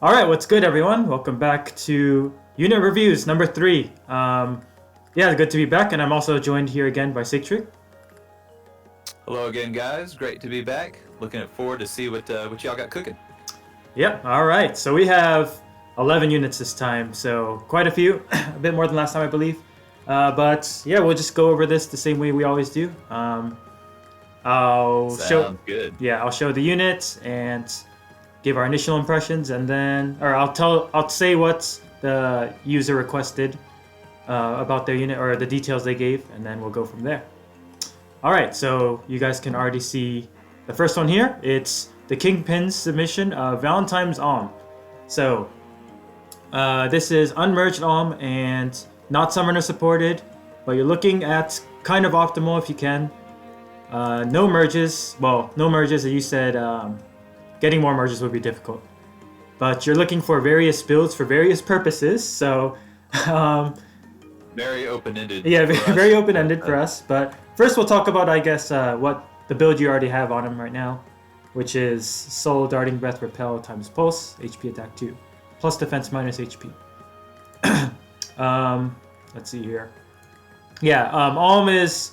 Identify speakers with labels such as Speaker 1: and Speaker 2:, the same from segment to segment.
Speaker 1: All right, what's good, everyone? Welcome back to Unit Reviews number 3. Yeah, good to be back, and I'm also joined here again by Sigtrick.
Speaker 2: Hello again, guys. Great to be back. Looking forward to see what y'all got cooking.
Speaker 1: Yep, all right. So we have 11 units this time, so quite a few, a bit more than last time, I believe. But yeah, we'll just go over this the same way we always do. I'll
Speaker 2: Sounds good.
Speaker 1: Yeah, I'll show the units and give our initial impressions, and then, or I'll say what the user requested about their unit or the details they gave, and then we'll go from there. All right, so you guys can already see the first one here. It's TheKingPin's submission of Valentine's Alm. So this is unmerged Alm and not summoner supported, but you're looking at kind of optimal if you can. No merges. Well, no merges. You said getting more merges would be difficult, but you're looking for various builds for various purposes. So
Speaker 2: very open-ended.
Speaker 1: Yeah, very open-ended for us. But first, we'll talk about, I guess, what the build you already have on him right now, which is Soul, Darting Breath, Repel times Pulse, HP Attack 2, plus Defense minus HP. Let's see here. Yeah, Alm is,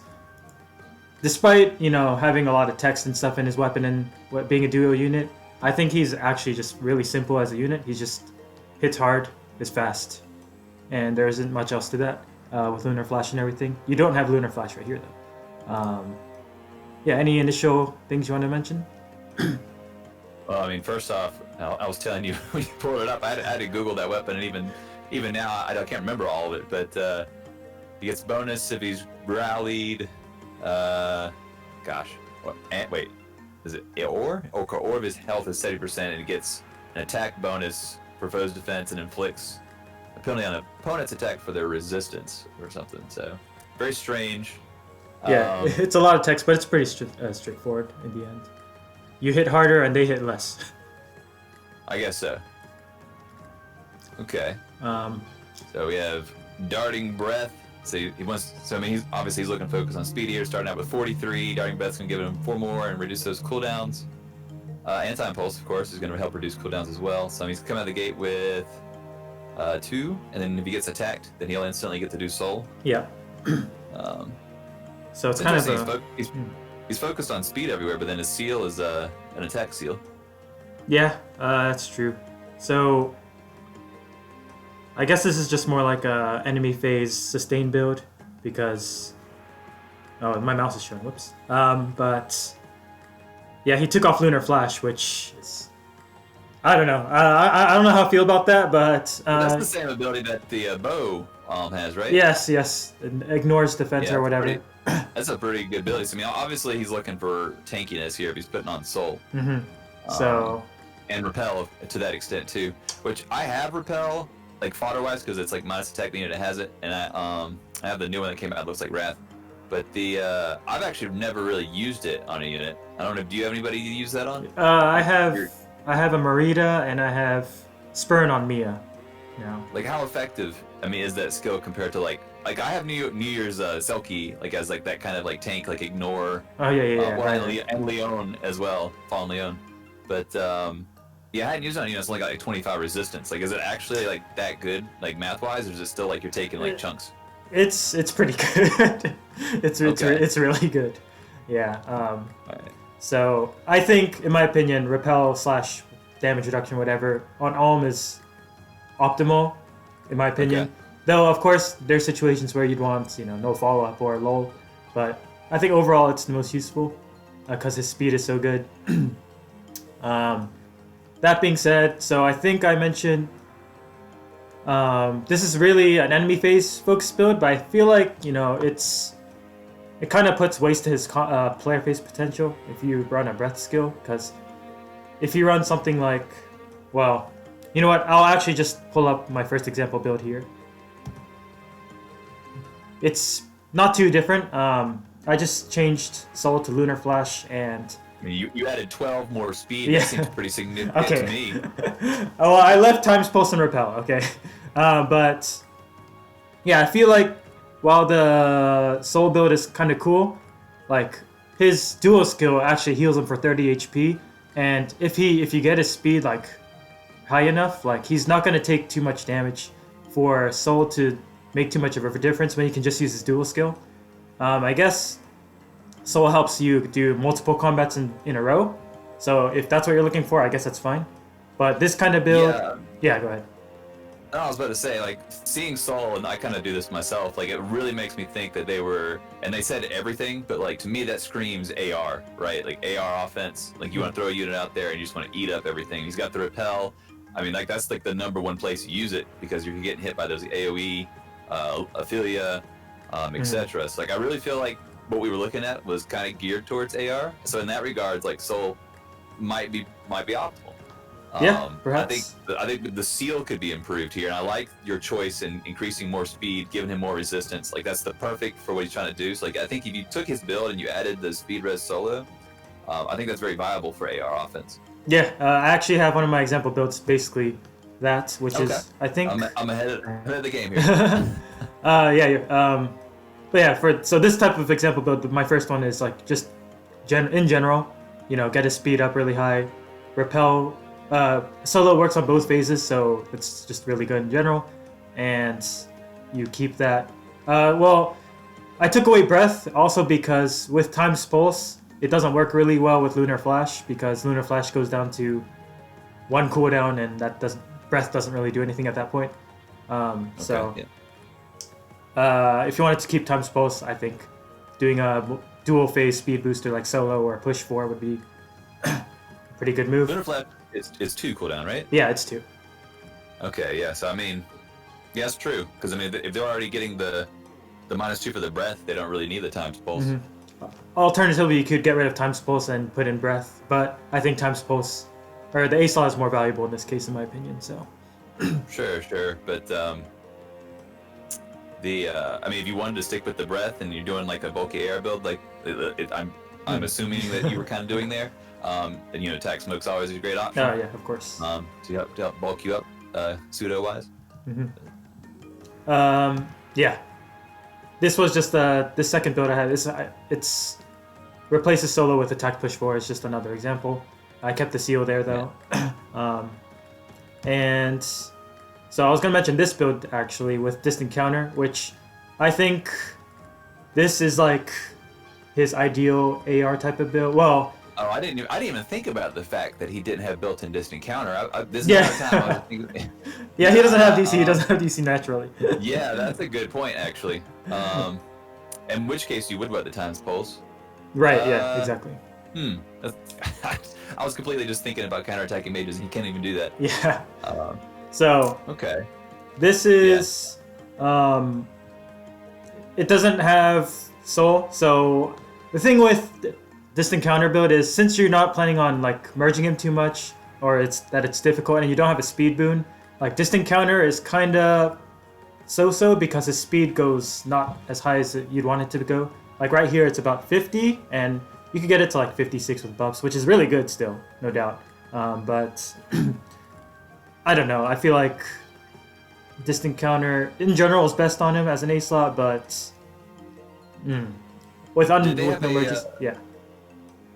Speaker 1: despite having a lot of text and stuff in his weapon and being a duo unit, I think he's actually just really simple as a unit. He just hits hard, is fast, and there isn't much else to that. With Lunar Flash and everything. You don't have Lunar Flash right here, though. Yeah, any initial things you want to mention?
Speaker 2: Well, I mean, first off, I was telling you when you pulled it up, I had to Google that weapon, and even now, I can't remember all of it, but he gets bonus if he's rallied. Wait, is it or of his health is 70%, and he gets an attack bonus for foe's defense and inflicts a penalty on opponent's attack for their resistance or something. So very strange.
Speaker 1: Yeah, it's a lot of text, but it's pretty straightforward in the end. You hit harder and they hit less.
Speaker 2: I guess so. Okay. So we have Darting Breath. So he wants. So I mean, he's looking to focus on speed here. Starting out with 43. Darting Breath's gonna give him 4 more and reduce those cooldowns. Anti-Impulse, of course, is gonna help reduce cooldowns as well. So he's coming out of the gate with 2, and then if he gets attacked, then he'll instantly get to do Soul.
Speaker 1: Yeah. So it's kind of
Speaker 2: he's focused on speed everywhere, but then his seal is an attack seal.
Speaker 1: Yeah, that's true. So I guess this is just more like a enemy phase sustain build because my mouse is showing. Whoops. But yeah, he took off Lunar Flash, which is, I don't know. I don't know how I feel about that, but
Speaker 2: that's the same ability that the bow has, right?
Speaker 1: Yes. It ignores defense or whatever.
Speaker 2: That's a pretty good ability. So, I mean, obviously he's looking for tankiness here if he's putting on Soul.
Speaker 1: Mm-hmm. So
Speaker 2: and Repel to that extent too, which I have Repel like fodder-wise because it's like minus attack the unit that has it, and I have the new one that came out. It looks like Wrath, but I've actually never really used it on a unit. I don't know. Do you have anybody you use that on?
Speaker 1: I have a Merida and I have Spurn on Mia now.
Speaker 2: Like, how effective, I mean, is that skill compared to like I have New Year's Selkie like as like that kind of like tank, like ignore.
Speaker 1: Oh yeah.
Speaker 2: And Leon as well, Fallen Leon. But yeah, I hadn't used it on units like 25 resistance. Like, is it actually like that good, like math wise, or is it still like you're taking like chunks?
Speaker 1: It's pretty good. It's really good. Yeah.
Speaker 2: Right.
Speaker 1: So I think, in my opinion, repel / damage reduction, whatever, on Alm is optimal, in my opinion.
Speaker 2: Okay.
Speaker 1: Though, of course, there's situations where you'd want, no follow-up or lull. But I think overall it's the most useful because his speed is so good. That being said, so I think I mentioned this is really an enemy phase focused build, but I feel like, it kind of puts waste to his player phase potential if you run a breath skill, because if you run something like, well, you know what, I'll actually just pull up my first example build here. It's not too different. I just changed Soul to Lunar Flash, and
Speaker 2: I mean, you added 12 more speed.
Speaker 1: Yeah.
Speaker 2: That seems pretty significant
Speaker 1: Okay.
Speaker 2: to me.
Speaker 1: Oh, well, I left times Pulse and Repel, okay. But yeah, I feel like while the Soul build is kind of cool, like his dual skill actually heals him for 30 HP, and if you get his speed like high enough. Like he's not gonna take too much damage for Soul to make too much of a difference when he can just use his dual skill. I guess Soul helps you do multiple combats in a row. So if that's what you're looking for, I guess that's fine. But this kind of build, yeah, go ahead.
Speaker 2: No, I was about to say, like, seeing Soul, and I kind of do this myself, like, it really makes me think that they were, and they said everything, but, like, to me, that screams AR, right? Like, AR offense. Like, you want to throw a unit out there, and you just want to eat up everything. He's got the repel. I mean, like, that's, like, the #1 place you use it, because you're getting hit by those AoE, Ophelia, etc. So, like, I really feel like what we were looking at was kind of geared towards AR. So, in that regard, like, Soul might be optimal.
Speaker 1: Yeah, perhaps.
Speaker 2: I think the seal could be improved here, and I like your choice in increasing more speed, giving him more resistance. Like that's the perfect for what he's trying to do. So like I think if you took his build and you added the speed res solo, I think that's very viable for AR offense.
Speaker 1: Yeah, I actually have one of my example builds basically that, which is I think
Speaker 2: I'm ahead of the game here.
Speaker 1: But yeah, so this type of example build, my first one is like just in general, you know, get his speed up really high, repel. Solo works on both phases, so it's just really good in general, and you keep that. Well, I took away Breath also because with Time's Pulse, it doesn't work really well with Lunar Flash because Lunar Flash goes down to 1 cooldown, and Breath doesn't really do anything at that point. If you wanted to keep Time's Pulse, I think doing a dual phase speed booster like Solo or Push 4 would be a pretty good move.
Speaker 2: Lunar Flash is 2 cooldown, right?
Speaker 1: Yeah, it's 2.
Speaker 2: Okay, yeah. So I mean, yeah, it's true. Because I mean, if they're already getting the -2 for the Breath, they don't really need the Time's Pulse.
Speaker 1: Alternatively, you could get rid of Time's Pulse and put in Breath, but I think Time's Pulse, or the A-Slaw is more valuable in this case, in my opinion. So.
Speaker 2: Sure, but I mean, if you wanted to stick with the Breath and you're doing like a bulky air build, like I'm assuming that you were kind of doing there. And you know, attack smoke's always a great option.
Speaker 1: Oh yeah, of course.
Speaker 2: To help bulk you up, pseudo wise.
Speaker 1: Yeah. This was just the second build I had. It's replaces Solo with attack push 4. It's just another example. I kept the seal there though. Yeah. And so I was gonna mention this build actually with distant counter, which I think this is like his ideal AR type of build. Well.
Speaker 2: Oh, I didn't even think about the fact that he didn't have built-in distant counter. This is the time I was thinking.
Speaker 1: Yeah, he doesn't have DC. He doesn't have DC naturally.
Speaker 2: Yeah, that's a good point actually. In which case you would wear the Time's Pulse.
Speaker 1: Right. Yeah. Exactly.
Speaker 2: I was completely just thinking about counterattacking mages, and he can't even do that.
Speaker 1: Yeah. So.
Speaker 2: Okay.
Speaker 1: This is. It doesn't have soul, so the thing with distant counter build is since you're not planning on like merging him too much, or it's difficult and you don't have a speed boon, like distant counter is kind of so-so because his speed goes not as high as you'd want it to go. Like right here it's about 50 and you could get it to like 56 with buffs, which is really good still, no doubt. But I don't know, I feel like distant counter in general is best on him as an A slot, but with no merges, yeah.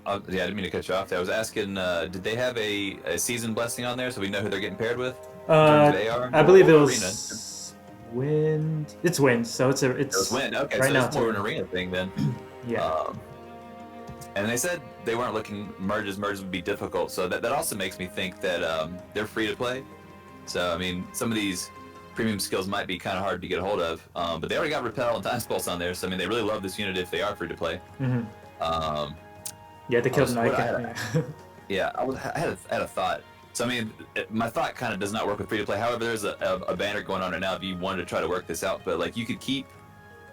Speaker 2: Yeah, I didn't mean to cut you off there. I was asking, did they have a season blessing on there so we know who they're getting paired with?
Speaker 1: I believe it was wind. It's wind, so it's
Speaker 2: it was wind. Okay,
Speaker 1: right
Speaker 2: so
Speaker 1: now
Speaker 2: it's more of an arena thing then.
Speaker 1: Yeah.
Speaker 2: And they said they weren't looking merges would be difficult, so that also makes me think that they're free to play. So I mean, some of these premium skills might be kind of hard to get a hold of, but they already got repel and time's pulse on there, so I mean they really love this unit if they are free to play.
Speaker 1: Yeah, they killed an icon.
Speaker 2: Yeah, I had a thought. So I mean, my thought kind of does not work with free to play. However, there's a banner going on right now if you wanted to try to work this out. But like you could keep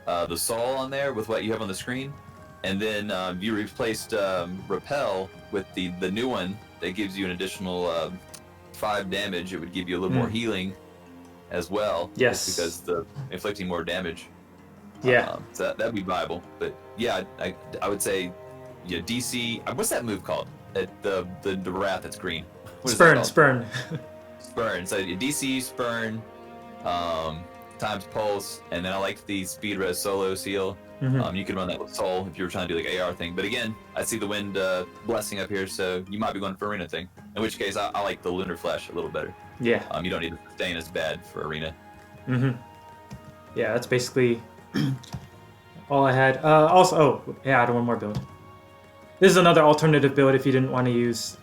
Speaker 2: the soul on there with what you have on the screen, and then you replaced repel with the new one that gives you an additional 5 damage. It would give you a little more healing as well.
Speaker 1: Yes.
Speaker 2: Just because the inflicting more damage.
Speaker 1: Yeah.
Speaker 2: So that'd be viable. But yeah, I would say, yeah, DC. What's that move called? The wrath that's green.
Speaker 1: Spurn.
Speaker 2: Spurn. So DC, Spurn, times pulse, and then I liked the speed res solo seal. You could run that with soul if you were trying to do like AR thing. But again, I see the wind blessing up here, so you might be going for arena thing. In which case, I like the lunar flash a little better.
Speaker 1: Yeah.
Speaker 2: You don't need to sustain as bad for arena.
Speaker 1: Yeah, that's basically all I had. Also, I had one more build. This is another alternative build if you didn't want to use,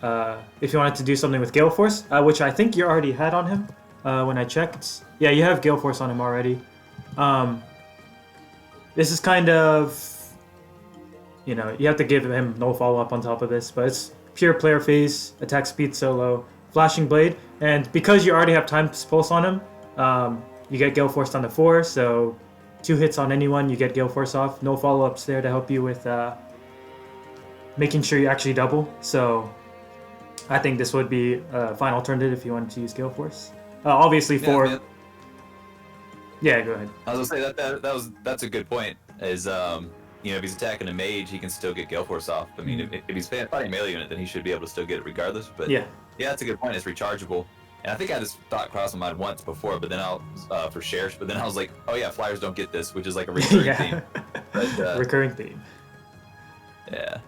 Speaker 1: if you wanted to do something with Gale Force, which I think you already had on him when I checked. Yeah, you have Gale Force on him already. This is kind of, you know, you have to give him no follow-up on top of this, but it's pure player phase, attack speed solo, flashing blade, and because you already have time pulse on him, you get Gale Force down to 4, so 2 hits on anyone, you get Gale Force off. No follow-ups there to help you with making sure you actually double. So I think this would be a fine alternative if you wanted to use Gale Force. Obviously for... Yeah, go ahead.
Speaker 2: I was gonna say that's a good point. Is you know, if he's attacking a mage, he can still get Gale Force off. I mean, if he's fighting melee unit, then he should be able to still get it regardless. But yeah, that's a good point. It's rechargeable. And I think I had this thought cross my mind once before, but then for shares. But then I was like, oh yeah, flyers don't get this, which is like a recurring theme. But,
Speaker 1: recurring theme.
Speaker 2: Yeah.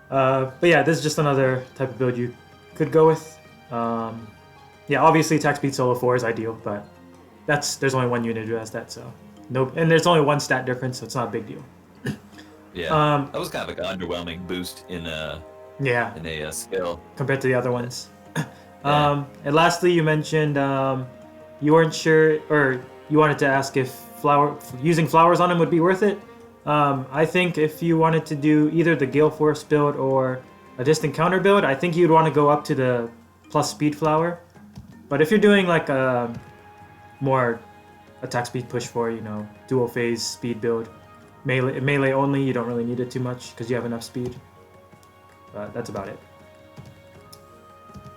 Speaker 1: But yeah, this is just another type of build you could go with. Yeah, obviously attack speed solo 4 is ideal, but there's only one unit who has that, so no, and there's only one stat difference, so it's not a big deal.
Speaker 2: Yeah, that was kind of like an underwhelming boost in a skill
Speaker 1: compared to the other ones. And lastly, you mentioned you weren't sure, or you wanted to ask if using flowers on him would be worth it. I think if you wanted to do either the Gale Force build or a distant counter build, I think you'd want to go up to the plus speed flower. But if you're doing like a more attack speed push for, you know, dual phase speed build, melee only, you don't really need it too much because you have enough speed. But that's about it.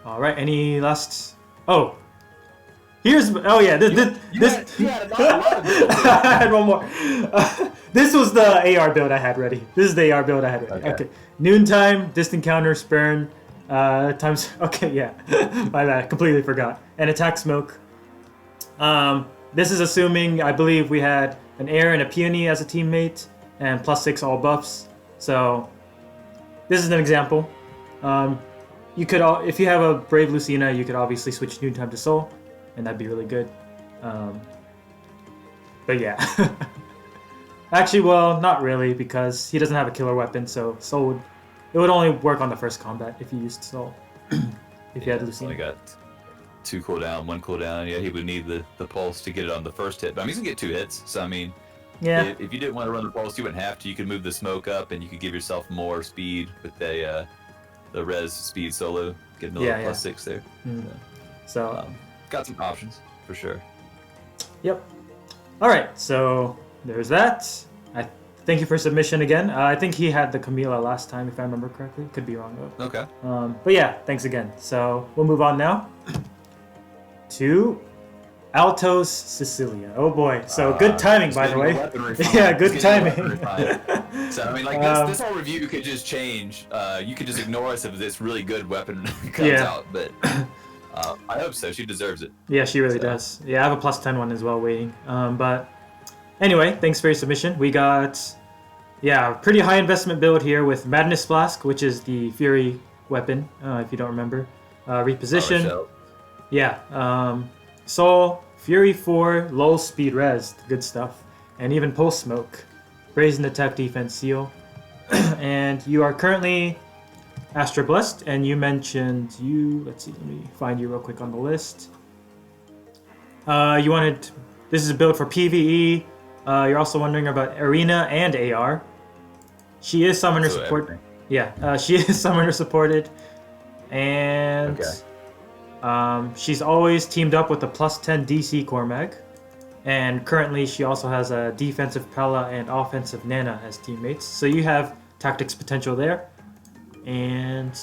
Speaker 1: All right, any last? Oh, here's you had a lot of builds. I had one more. This was the AR build I had ready. This is the AR build I had ready. Okay. Noontime, distant counter, spurn, times. Okay, yeah, my bad. Completely forgot. And attack smoke. This is assuming, I believe we had an air and a peony as a teammate, and +6 all buffs. So this is an example. You could, if you have a Brave Lucina, you could obviously switch Noontime to Soul, and that'd be really good. But yeah. Actually, well, not really, because he doesn't have a killer weapon, so Soul would only work on the first combat if you used Soul. If you had Lucina.
Speaker 2: Only got 2 cooldown, 1 cooldown. Yeah, he would need the pulse to get it on the first hit. But I mean, he's gonna get 2 hits, so I mean, if you didn't want to run the pulse, you wouldn't have to. You could move the smoke up, and you could give yourself more speed with the res speed solo, getting a little +6 there.
Speaker 1: So
Speaker 2: got some options for sure.
Speaker 1: Yep. All right, so there's that. I thank you for submission again. I think he had the Camila last time, if I remember correctly. Could be wrong though.
Speaker 2: Okay.
Speaker 1: But yeah, thanks again. So we'll move on now to Alto's Cecilia. Oh boy, so good timing, by the way. Yeah, good timing.
Speaker 2: So I mean, like this whole review could just change. You could just ignore us if this really good weapon comes out, but I hope so. She deserves it.
Speaker 1: Yeah, she really does. Yeah, I have a +10 one as well waiting. But anyway, thanks for your submission. We got pretty high investment build here with Madness Flask, which is the Fury weapon, if you don't remember. Reposition. Soul, Fury 4, low speed res, good stuff, and even Pulse Smoke, Brazen Attack Defense Seal. And you are currently Astra Blessed, and you mentioned let's see, let me find you real quick on the list. This is a build for PvE. You're also wondering about Arena and AR. She is Summoner supported. Yeah, she is Summoner supported, and she's always teamed up with a +10 DC Cormag, and currently she also has a defensive Pella and offensive Nana as teammates. So you have tactics potential there. And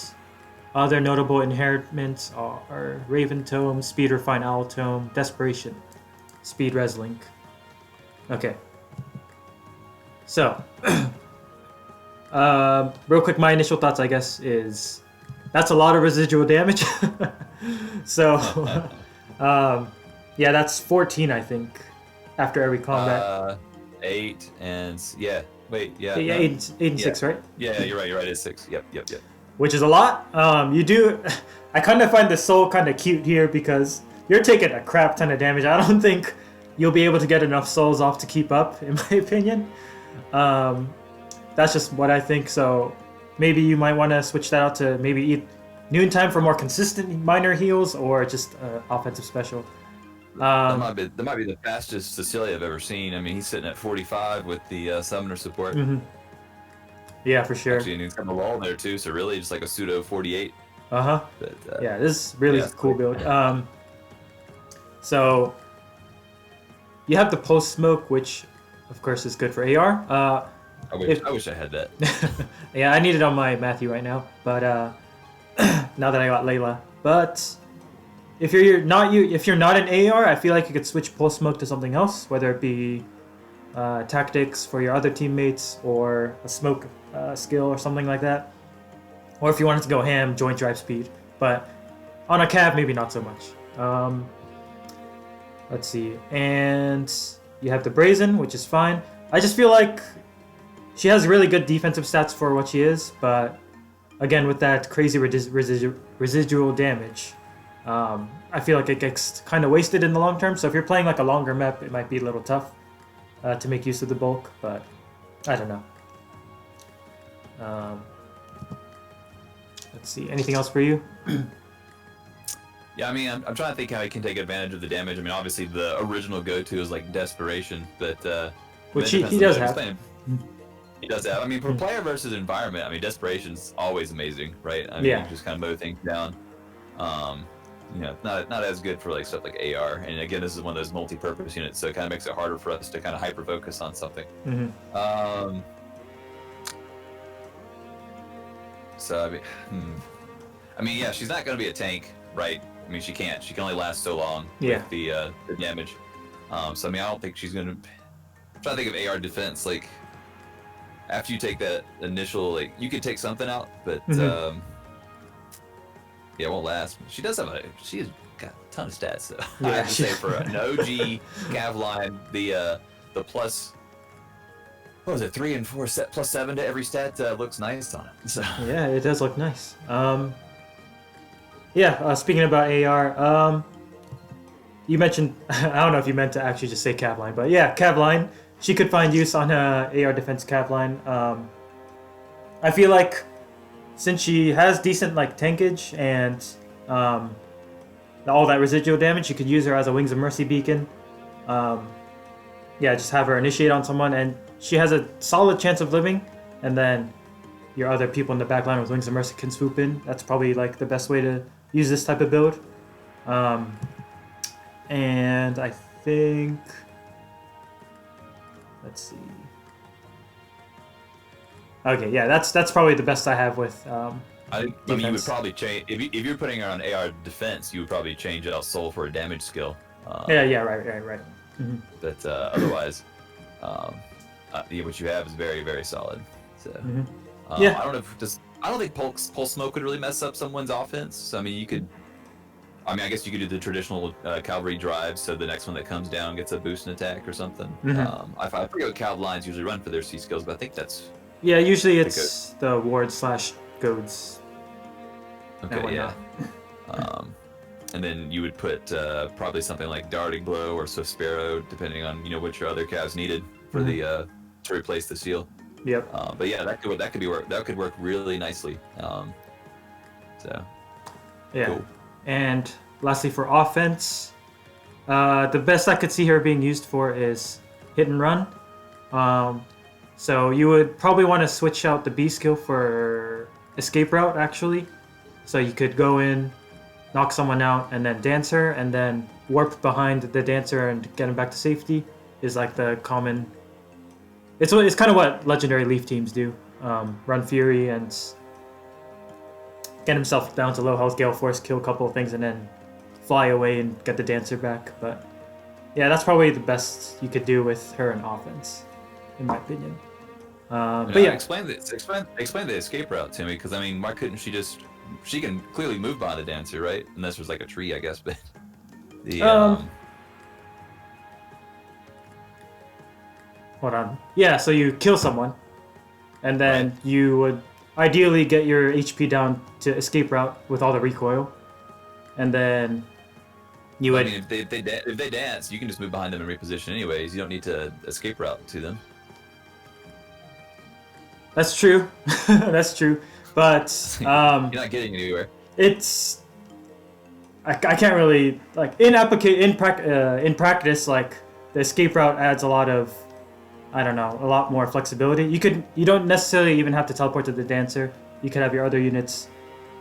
Speaker 1: other notable inheritments are Raven Tome, Speed Refine Owl Tome, Desperation, Speed Res Link. Okay. So, real quick, my initial thoughts, I guess, is that's a lot of residual damage. So, that's 14, I think. after every combat.
Speaker 2: 8 and yeah. Wait, yeah.
Speaker 1: Yeah,
Speaker 2: No.
Speaker 1: 8 and 6, right?
Speaker 2: Yeah, you're right. It's 6. Yep.
Speaker 1: Which is a lot. You do. I kind of find the soul kind of cute here because you're taking a crap ton of damage. I don't think you'll be able to get enough souls off to keep up, in my opinion. That's just what I think. So maybe you might want to switch that out to maybe noontime for more consistent minor heals, or just offensive special.
Speaker 2: That might be the fastest Cecilia I've ever seen. I mean, he's sitting at 45 with the summoner support.
Speaker 1: Mm-hmm. Yeah, for sure.
Speaker 2: Actually, and he's got the wall there too, so really just like a pseudo 48.
Speaker 1: Uh-huh.
Speaker 2: But,
Speaker 1: yeah, this is really cool build. So you have the post smoke, which of course is good for AR.
Speaker 2: I wish I had that.
Speaker 1: Yeah, I need it on my Matthew right now, but now that I got Layla. But if you're not an AR, I feel like you could switch post smoke to something else, whether it be tactics for your other teammates or a smoke skill or something like that. Or if you wanted to go ham, joint drive speed. But on a cav, maybe not so much. Let's see. And you have the brazen, which is fine. I just feel like she has really good defensive stats for what she is, but again, with that crazy residual damage, I feel like it gets kind of wasted in the long term. So if you're playing like a longer map, it might be a little tough to make use of the bulk, but I don't know. Let's see. Anything else for you?
Speaker 2: Yeah, I mean, I'm trying to think how he can take advantage of the damage. I mean, obviously the original go-to is like desperation, but
Speaker 1: which he does have.
Speaker 2: He does have. I mean, for player versus environment, I mean, desperation's always amazing, right? I mean, you just kind of mow things down. You know, not as good for like stuff like AR. And again, this is one of those multi-purpose units, so it kind of makes it harder for us to kind of hyper focus on something.
Speaker 1: Mm-hmm.
Speaker 2: So I mean, yeah, she's not going to be a tank, right? I mean, she can't. She can only last so long with the damage. So I mean, I don't think she's going to. I'm trying to think of AR defense. Like after you take that initial, like you could take something out, but yeah, it won't last. She does have she's got a ton of stats. So I have to say for an OG Cav line, the plus. What was it? 3 and 4 set plus 7 to every stat looks nice on it. So.
Speaker 1: Yeah, it does look nice. Speaking about AR, you mentioned I don't know if you meant to actually just say cav line, but yeah, cav line. She could find use on a AR defense cav line. I feel like since she has decent like tankage and all that residual damage, you could use her as a Wings of Mercy beacon. Just have her initiate on someone, and she has a solid chance of living, and then your other people in the back line with Wings of Mercy can swoop in. That's probably like the best way to use this type of build. And I think, let's see. Okay, yeah, that's probably the best I have with.
Speaker 2: I mean, you would probably change if you're putting her on AR defense. You would probably change out Soul for a damage skill.
Speaker 1: Right. Mm-hmm.
Speaker 2: But otherwise, what you have is very, very solid. So, I don't know I don't think pulse smoke would really mess up someone's offense. So, I mean, you could. I mean, I guess you could do the traditional cavalry drive, so the next one that comes down gets a boost in attack or something. I forget what cav lines usually run for their C skills, but I think that's.
Speaker 1: Yeah, usually it's the ward / goads.
Speaker 2: Okay, yeah. And then you would put probably something like Darting Blow or Swift Sparrow, depending on what your other calves needed for the to replace the seal.
Speaker 1: Yep.
Speaker 2: But yeah, that could work really nicely. So.
Speaker 1: Yeah.
Speaker 2: Cool.
Speaker 1: And lastly, for offense, the best I could see her being used for is hit and run. So you would probably want to switch out the B skill for escape route, actually. So you could go in, knock someone out, and then dance her, and then warp behind the dancer and get him back to safety is like the common. It's kind of what legendary Leaf teams do. Run Fury and get himself down to low health, Gale Force, kill a couple of things, and then fly away and get the dancer back. But yeah, that's probably the best you could do with her in offense, in my opinion. But yeah,
Speaker 2: explain the escape route to me, because I mean, why couldn't she just? She can clearly move behind a dancer, right? Unless there's like a tree, I guess. But the
Speaker 1: hold on. Yeah, so you kill someone, and then you would ideally get your HP down to escape route with all the recoil, and then you would.
Speaker 2: I mean, if they dance, you can just move behind them and reposition anyways. You don't need to escape route to them.
Speaker 1: That's true. That's true. But
Speaker 2: You're not getting anywhere.
Speaker 1: It's I can't really like in practice, like the escape route adds a lot of, I don't know, a lot more flexibility. You don't necessarily even have to teleport to the dancer. You could have your other units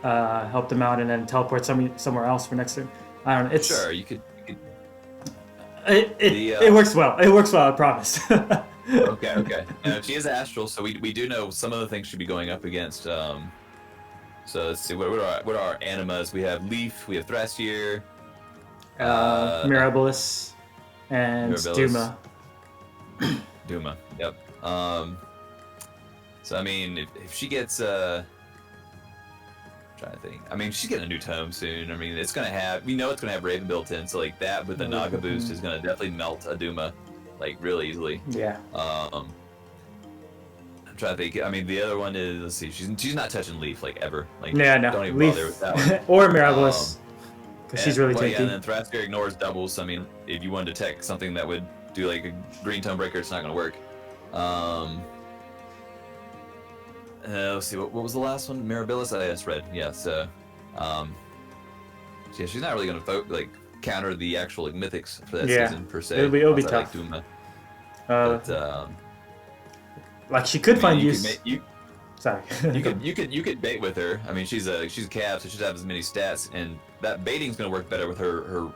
Speaker 1: help them out and then teleport somewhere else for next turn. I don't know. It's
Speaker 2: sure you could.
Speaker 1: It works well. It works well. I promise.
Speaker 2: Okay. She is astral, so we do know some of the things she'd be going up against. So let's see, what are our animas? We have Leaf, we have Thrasier,
Speaker 1: Mirabilis, and Duma.
Speaker 2: Duma, yep. So I mean, if she gets, I'm trying to think. I mean, she's getting a new tome soon. I mean, we know it's gonna have Raven built in, so like that with the Naga boost is gonna definitely melt a Duma, like real easily.
Speaker 1: Yeah.
Speaker 2: I'm trying to think. I mean, the other one is, let's see, she's not touching Leaf like ever. Like,
Speaker 1: yeah, no.
Speaker 2: Don't even
Speaker 1: Leaf
Speaker 2: bother with that one.
Speaker 1: or Mirabilis, because she's really tanky.
Speaker 2: Yeah, and then Thrasier ignores doubles. So, I mean, if you want to detect something that would do like a green tone breaker, it's not gonna work. Let's see, what was the last one? Mirabilis? I just read. Yeah, so, yeah, she's not really gonna counter the actual mythics for that season per se.
Speaker 1: It'll be tough.
Speaker 2: Like Duma.
Speaker 1: Like she could find use. Sorry.
Speaker 2: you could bait with her. I mean, she's a cav, so she should have as many stats, and that baiting's gonna work better with her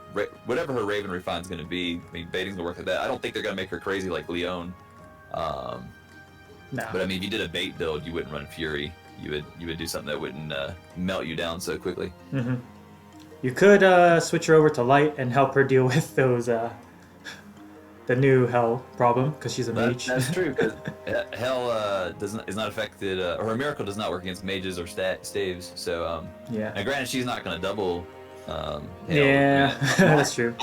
Speaker 2: whatever her Raven refine's gonna be. I mean, baiting's gonna work with that. I don't think they're gonna make her crazy like Leon.
Speaker 1: No.
Speaker 2: But I mean, if you did a bait build, you wouldn't run Fury. You would do something that wouldn't melt you down so quickly.
Speaker 1: Mm-hmm. You could switch her over to Light and help her deal with those the new Hell problem, because she's a mage.
Speaker 2: That's true, because Hell is not affected, or her miracle does not work against mages or staves. So
Speaker 1: yeah.
Speaker 2: And granted, she's not going to double. Hell.
Speaker 1: Yeah, that's true.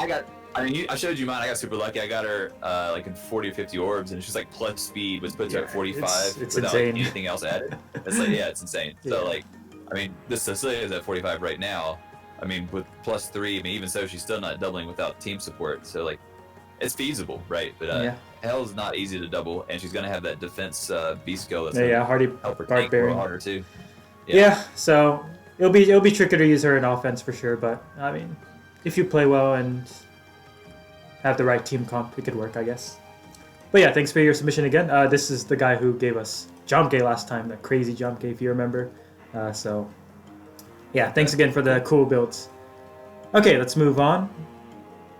Speaker 2: I showed you mine. I got super lucky. I got her like in 40 or 50 orbs, and she's like plus speed, which puts her at 45
Speaker 1: it's
Speaker 2: without
Speaker 1: insane.
Speaker 2: anything else added. It's like, yeah, it's insane.
Speaker 1: Yeah.
Speaker 2: So like, I mean, this Cecilia is at 45 right now. I mean, with plus 3, I mean, even so, she's still not doubling without team support. So like, it's feasible, right? But Hell is not easy to double, and she's gonna have that defense beast skill that's
Speaker 1: hardy
Speaker 2: help her tank a little harder too.
Speaker 1: Yeah, so it'll be tricky to use her in offense for sure. But I mean, if you play well and have the right team comp, it could work, I guess. But yeah, thanks for your submission again. This is the guy who gave us Jump Gay last time, the crazy Jump Gay, if you remember. So yeah, thanks again for the cool builds. Okay, let's move on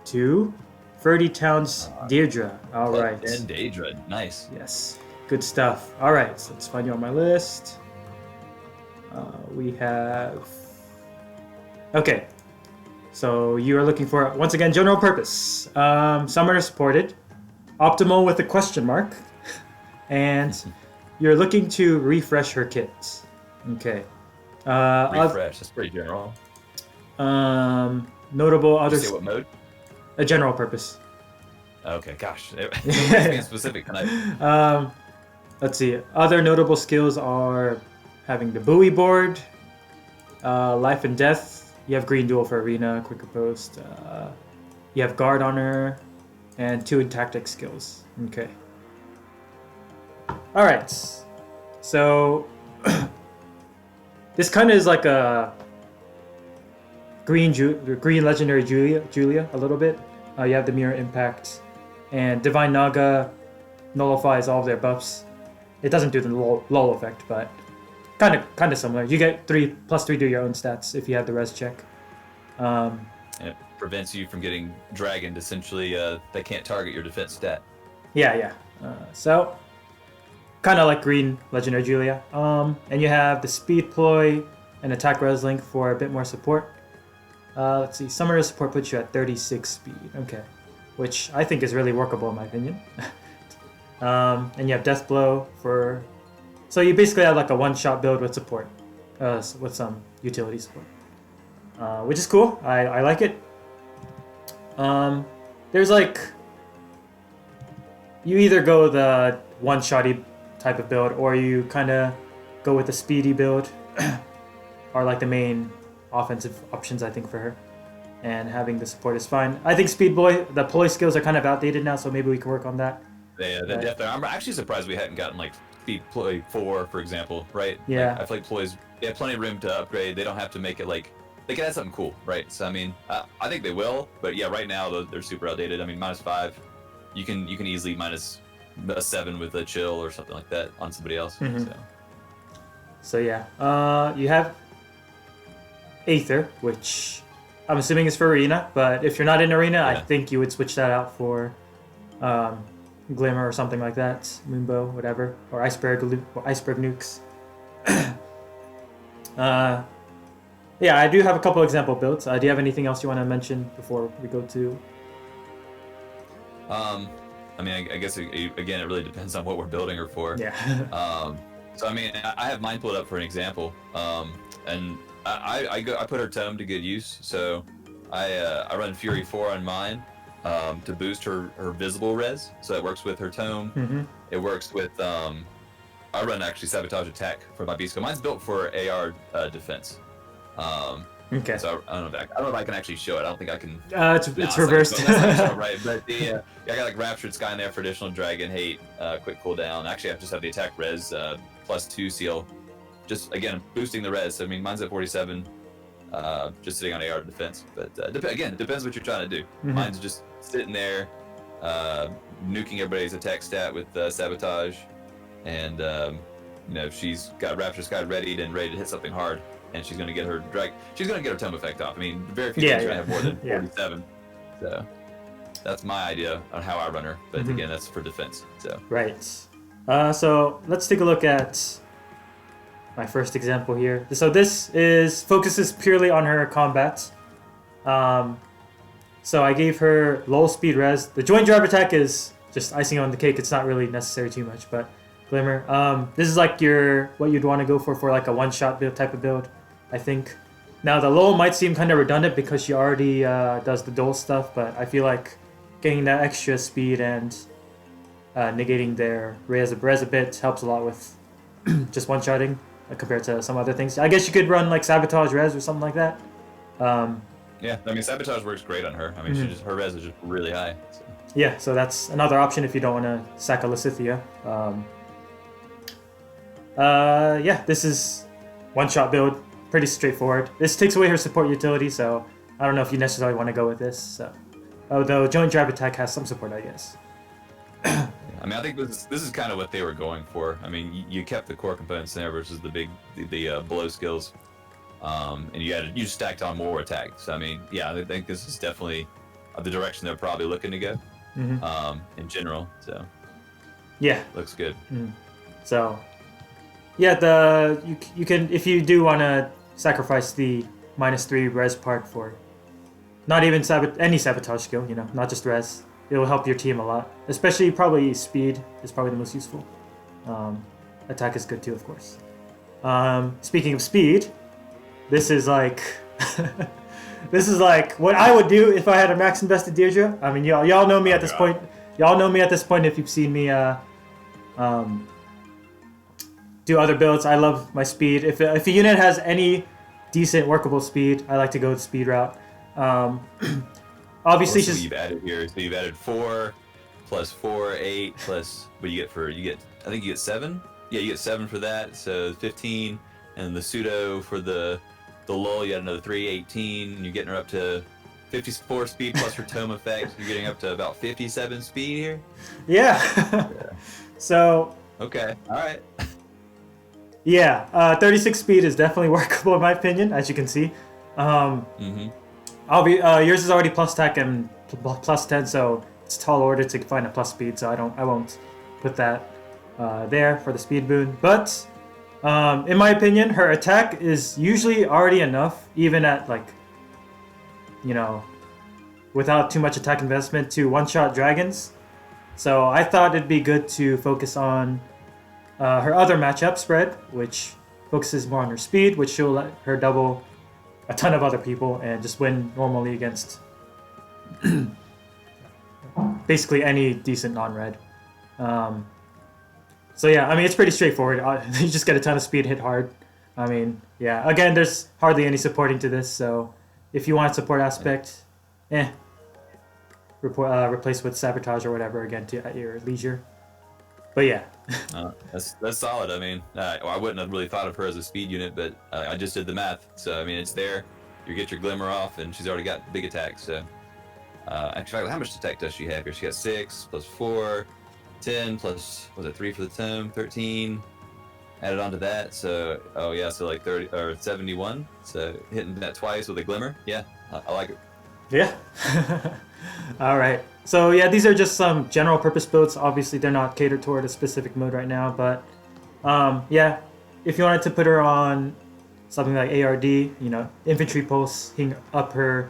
Speaker 1: to Ferdie Town's Deirdre. All right.
Speaker 2: And Deirdre, nice.
Speaker 1: Yes, good stuff. All right, so let's find you on my list. We have... Okay, so you are looking for, once again, general purpose. Summoner supported, optimal with a question mark, and you're looking to refresh her kit. Okay.
Speaker 2: Refresh, that's pretty general.
Speaker 1: Notable other...
Speaker 2: Did you say what mode?
Speaker 1: A general purpose.
Speaker 2: Okay, gosh. Being specific tonight.
Speaker 1: Let's see. Other notable skills are having the buoy board, life and death. You have green duel for arena, quicker post. You have guard on her, and 2 tactic skills. Okay. All right. So this kind of is like a green legendary Julia a little bit. You have the mirror impact, and Divine Naga nullifies all of their buffs. It doesn't do the lull effect, but kind of similar. You get +3 to your own stats if you have the res check.
Speaker 2: And it prevents you from getting dragoned. Essentially, they can't target your defense stat.
Speaker 1: Yeah. So kind of like green legendary Julia. And you have the speed ploy and attack res link for a bit more support. Let's see, summoner support puts you at 36 speed. Okay, which I think is really workable in my opinion. And you have death blow for, so you basically have like a one-shot build with support, with some utility support, which is cool. I like it. There's like you either go the one-shotty type of build, or you kind of go with the speedy build, are like the main offensive options I think for her. And having the support is fine. I think Speed Boy, the ploy skills are kind of outdated now, so maybe we can work on that.
Speaker 2: Yeah, definitely. I'm actually surprised we hadn't gotten like Speed Ploy 4, for example, right?
Speaker 1: Yeah.
Speaker 2: Like, I feel like ploys, they have plenty of room to upgrade. They don't have to make it like, they can add something cool, right? So I mean, I think they will, but yeah, right now they're super outdated. I mean, -5, you can easily minus a 7 with a chill or something like that on somebody else.
Speaker 1: So yeah, you have Aether, which I'm assuming is for Arena, but if you're not in Arena, I think you would switch that out for Glimmer or something like that, Moonbow, whatever, or Iceberg Nukes. Yeah, I do have a couple example builds. Do you have anything else you want to mention before we go to?
Speaker 2: I mean, I guess again, it really depends on what we're building her for.
Speaker 1: Yeah.
Speaker 2: So I mean, I have mine pulled up for an example, and I put her tome to good use. So I run Fury 4 on mine to boost her visible res. So it works with her tome. It works with I run actually Sabotage Attack for my beast. Mine's built for AR defense.
Speaker 1: Okay.
Speaker 2: So I don't know if I can actually show it. I don't think I can.
Speaker 1: It's reversed.
Speaker 2: Right, but I got like Raptured Sky in there for additional Dragon Hate, quick cooldown. Actually, I just have the attack res +2 seal. Just again boosting the res. I mean, mine's at 47. Just sitting on AR defense. But again, it depends what you're trying to do. Mine's just sitting there, nuking everybody's attack stat with Sabotage, and she's got Raptured Sky ready to hit something hard. And she's gonna get her She's gonna get her tome effect off. I mean, very few things are gonna have more than 47. So that's my idea on how I run her. But again, that's for defense. So
Speaker 1: right. So let's take a look at my first example here. So this focuses purely on her combat. So I gave her low speed res. The joint drive attack is just icing on the cake. It's not really necessary too much, but Glimmer. This is like what you'd want to go for like a one-shot build type of build, I think. Now the low might seem kind of redundant because she already does the dual stuff, but I feel like getting that extra speed and negating their res a bit helps a lot with just one-shotting compared to some other things. I guess you could run like Sabotage res or something like that.
Speaker 2: Yeah, I mean Sabotage works great on her. I mean her res is just really high. So.
Speaker 1: Yeah, so that's another option if you don't want to sack a Lysithea. Yeah, this is one-shot build, pretty straightforward. This takes away her support utility, so I don't know if you necessarily want to go with this. So, although joint drive attack has some support, I guess.
Speaker 2: I mean, I think this is kind of what they were going for. I mean, you kept the core components there versus the blow skills, and you stacked on more attack. So I mean, yeah, I think this is definitely the direction they're probably looking to go in general. So
Speaker 1: yeah,
Speaker 2: looks good.
Speaker 1: So. Yeah, you can, if you do want to sacrifice the -3 res part for not even any sabotage skill, not just res, it will help your team a lot. Especially probably speed is probably the most useful. Attack is good too, of course. Speaking of speed, this is like what I would do if I had a max invested Deirdre. I mean, y'all know me at this point. Y'all know me at this point if you've seen me do other builds. I love my speed. If a unit has any decent workable speed, I like to go the speed route. Obviously,
Speaker 2: you've added here. So you've added 4 plus 4, 8 plus. What do you get? I think you get 7. Yeah, you get 7 for that. So 15, and the pseudo for the lull. You got another 3, 18. And you're getting her up to 54 speed plus her tome effect. You're getting up to about 57 speed here.
Speaker 1: Yeah. So.
Speaker 2: Okay. All right.
Speaker 1: Yeah, 36 speed is definitely workable in my opinion, as you can see. Yours is already plus tech and plus 10, so it's tall order to find a plus speed. So I won't put that there for the speed boon. But in my opinion, her attack is usually already enough, even at without too much attack investment, to one-shot dragons. So I thought it'd be good to focus on her other matchup spread, which focuses more on her speed, which she'll let her double a ton of other people and just win normally against basically any decent non-red. So yeah, I mean, it's pretty straightforward. You just get a ton of speed, hit hard. I mean, yeah. Again, there's hardly any supporting to this, so if you want support aspect, replace with sabotage or whatever again at your leisure. But yeah.
Speaker 2: That's solid. I mean, I wouldn't have really thought of her as a speed unit, but I just did the math. So I mean, it's there. You get your glimmer off, and she's already got big attacks. So actually, how much attack does she have here? She got 6 plus 4, 10 plus, was it 3 for the tome? 13. Added on to that. So so like 30 or 71. So hitting that twice with a glimmer. Yeah, I like it.
Speaker 1: Yeah. All right. So yeah, these are just some general purpose builds. Obviously, they're not catered toward a specific mode right now, but yeah, if you wanted to put her on something like ARD, infantry pulse, hitting up her,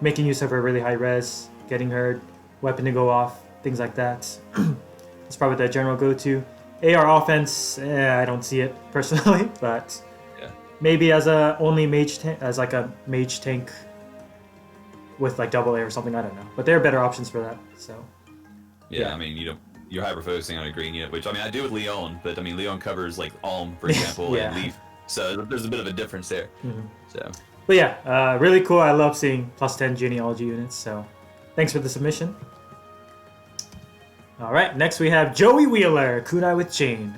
Speaker 1: making use of her really high res, getting her weapon to go off, things like that. It's probably the general go-to. AR offense, I don't see it personally, but
Speaker 2: yeah,
Speaker 1: maybe as a mage tank with like double A or something. I don't know, but there are better options for that. So
Speaker 2: yeah. I mean, you're hyper focusing on a green unit, which I mean I do with Leon, but I mean Leon covers like Alm, for example,
Speaker 1: yeah.
Speaker 2: and Leaf, so there's a bit of a difference there.
Speaker 1: Mm-hmm.
Speaker 2: So,
Speaker 1: but yeah, really cool. I love seeing +10 genealogy units. So thanks for the submission. All right, next we have Joey Wheeler, Kunai with Chain,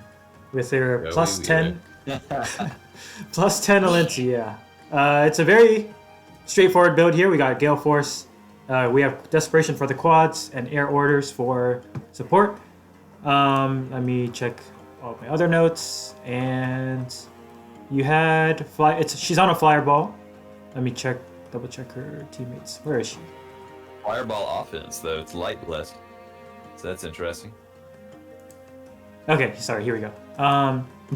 Speaker 1: with her +10, +10 Elincia. It's a very straightforward build here. We got Gale Force. We have Desperation for the quads and Air Orders for support. Let me check all my other notes. And you had she's on a Fireball. Let me double check her teammates. Where is she?
Speaker 2: Fireball offense though, it's light blessed. So that's interesting.
Speaker 1: Okay, sorry, here we go.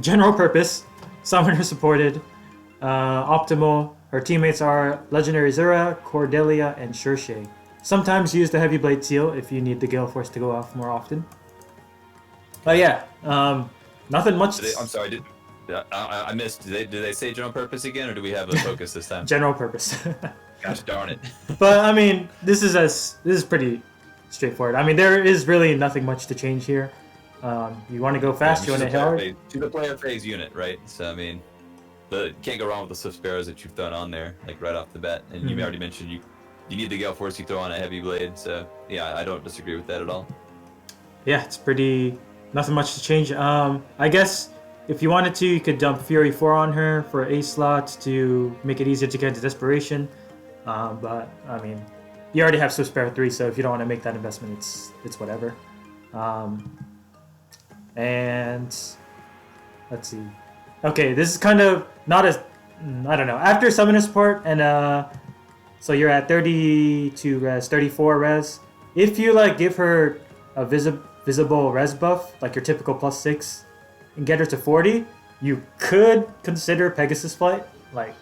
Speaker 1: General purpose, summoner supported, optimal. Her teammates are Legendary Zura, Cordelia, and Shershay. Sometimes use the Heavy Blade Seal if you need the Gale Force to go off more often. But yeah, nothing much.
Speaker 2: I'm sorry, I missed. Did they say general purpose again, or do we have a focus this time?
Speaker 1: General purpose.
Speaker 2: Gosh darn it.
Speaker 1: But I mean, this is pretty straightforward. I mean, there is really nothing much to change here. You want to go fast, you want to hit hard.
Speaker 2: She's a player phase unit, right? So I mean, you can't go wrong with the Swift Sparrows that you've thrown on there, like right off the bat. And you already mentioned you need the Gale Force, you throw on a Heavy Blade. So yeah, I don't disagree with that at all.
Speaker 1: Yeah, it's nothing much to change. I guess if you wanted to, you could dump Fury 4 on her for a slot to make it easier to get into Desperation. But I mean, you already have Swift Sparrow 3, so if you don't want to make that investment, it's whatever. And let's see. Okay, this is kind of not as, I don't know. After Summoner support, and so you're at 32 res, 34 res. If you like give her a visible res buff, like your typical +6, and get her to 40, you could consider Pegasus Flight. Like,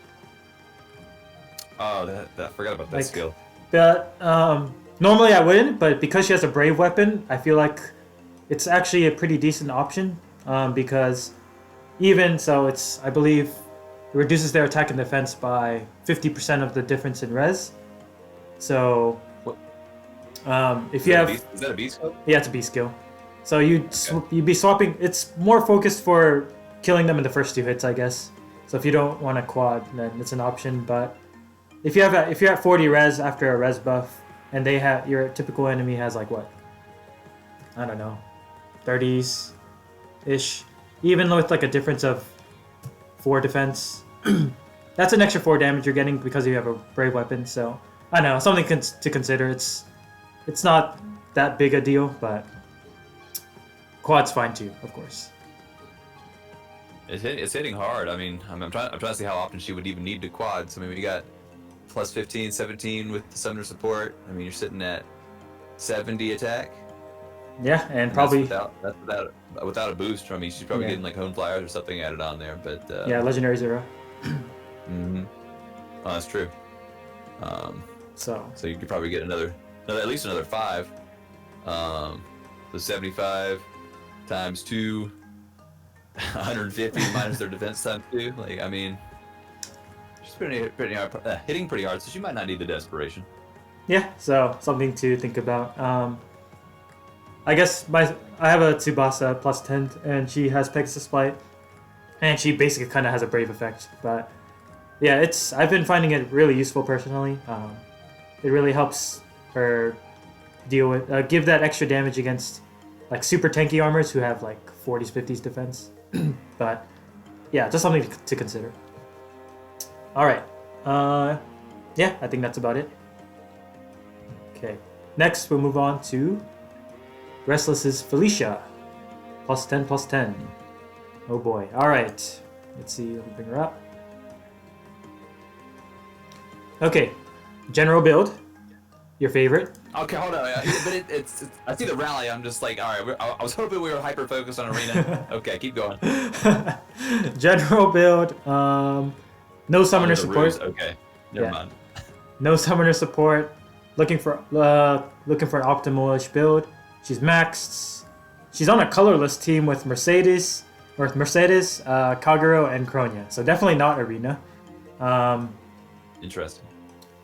Speaker 2: oh, I forgot about that skill.
Speaker 1: But normally I wouldn't, but because she has a brave weapon, I feel like it's actually a pretty decent option. Because even so, I believe it reduces their attack and defense by 50% of the difference in res.
Speaker 2: So,
Speaker 1: if you have,
Speaker 2: is that a B skill?
Speaker 1: Yeah, it's a B skill. So you'd be swapping. It's more focused for killing them in the first 2 hits, I guess. So if you don't want a quad, then it's an option. But if you're at 40 res after a res buff, and your typical enemy has like what? I don't know, 30s ish. Even with like a difference of 4 defense, that's an extra 4 damage you're getting because you have a brave weapon. So I don't know, something to consider. It's not that big a deal, but quad's fine too, of course.
Speaker 2: It's hitting hard. I mean, I'm trying to see how often she would even need to quads. I mean, we got +15, 17 with the summoner support. I mean, you're sitting at 70 attack.
Speaker 1: Yeah, and probably
Speaker 2: that's without a boost. I mean, she's probably getting like Hone Flyers or something added on there. But
Speaker 1: yeah, Legendary Zero.
Speaker 2: Oh, that's true.
Speaker 1: So
Speaker 2: you could probably get at least another 5. So 75 times 2, 150 minus their defense times 2. Like, I mean, she's pretty hard, hitting pretty hard, so she might not need the desperation.
Speaker 1: Yeah, so something to think about. I guess I have a Tsubasa plus 10, and she has Pegasus Flight, and she basically kind of has a Brave effect. But yeah, I've been finding it really useful personally. It really helps her deal with give that extra damage against like super tanky armors who have like 40s, 50s defense. But yeah, just something to consider. All right. Yeah, I think that's about it. Okay. Next, we'll move on to Restless's Felicia. Plus 10, plus 10. Oh boy. All right. Let's see. Let me bring her up. Okay. General build. Your favorite.
Speaker 2: Okay, hold on. But it's I see the rally. I'm just like, all right. I was hoping we were hyper focused on arena. Okay, keep going.
Speaker 1: General build. No summoner support.
Speaker 2: Ruse. Okay, never mind.
Speaker 1: No summoner support. Looking for an optimal-ish build. She's maxed. She's on a colorless team with Mercedes, Kagero, and Kronia. So definitely not arena.
Speaker 2: Interesting.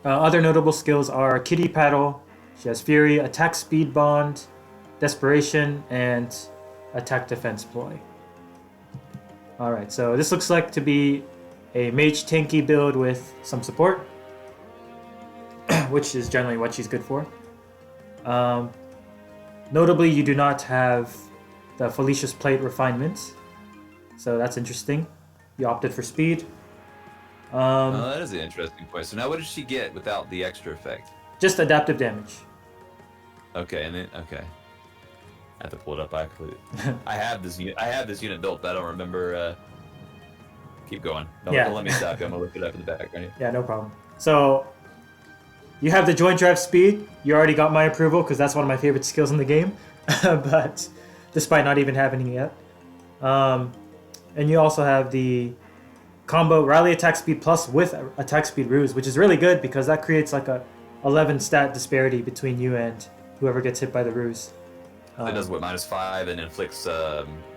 Speaker 1: Other notable skills are Kitty Paddle. She has Fury, Attack Speed Bond, Desperation, and Attack Defense Ploy. Alright, so this looks like to be a mage tanky build with some support, which is generally what she's good for. Notably, you do not have the Felicia's Plate refinement, so that's interesting. You opted for speed.
Speaker 2: That is an interesting point. So now what does she get without the extra effect?
Speaker 1: Just adaptive damage.
Speaker 2: Okay, and then okay. I have to pull it up. I have this unit built, but I don't remember. Keep going. Don't let me stop. I'm gonna look it up in the background here.
Speaker 1: Yeah, no problem. So you have the joint drive speed. You already got my approval because that's one of my favorite skills in the game. But despite not even having it yet, and you also have the combo rally attack speed plus with attack speed ruse, which is really good because that creates like a 11 stat disparity between you and whoever gets hit by the ruse.
Speaker 2: It does what, -5 and inflicts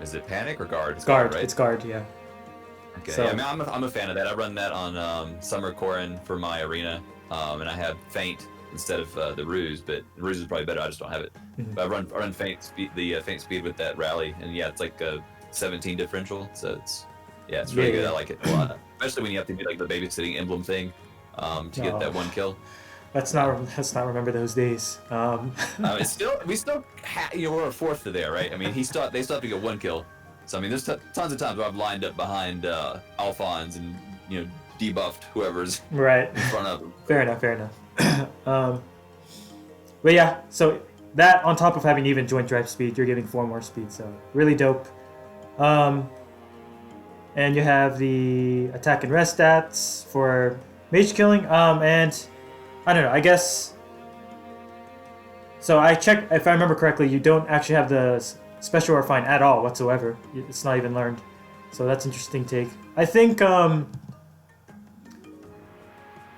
Speaker 2: is it panic or guard?
Speaker 1: It's guard,
Speaker 2: right?
Speaker 1: It's guard, yeah.
Speaker 2: Okay,
Speaker 1: So,
Speaker 2: yeah, I mean, I'm a fan of that. I run that on Summer Corin for my arena, and I have feint instead of the ruse, but the ruse is probably better. I just don't have it.
Speaker 1: Mhm.
Speaker 2: But I run feint speed, the feint speed with that rally, and yeah, it's like a 17 differential, so it's really good. I like it a lot, especially when you have to do like the babysitting emblem thing to get that one kill.
Speaker 1: Let's not remember those days.
Speaker 2: We're a fourth to there, right? I mean, they still have to get one kill. So I mean, there's tons of times where I've lined up behind Alphonse and debuffed whoever's
Speaker 1: right
Speaker 2: in front of them.
Speaker 1: Fair enough. But yeah, so that on top of having even joint drive speed, you're getting 4 more speed, so really dope. And you have the attack and rest stats for mage killing. And I don't know, I guess. So I checked, if I remember correctly, you don't actually have the special refine at all whatsoever. It's not even learned. So that's an interesting take. I think,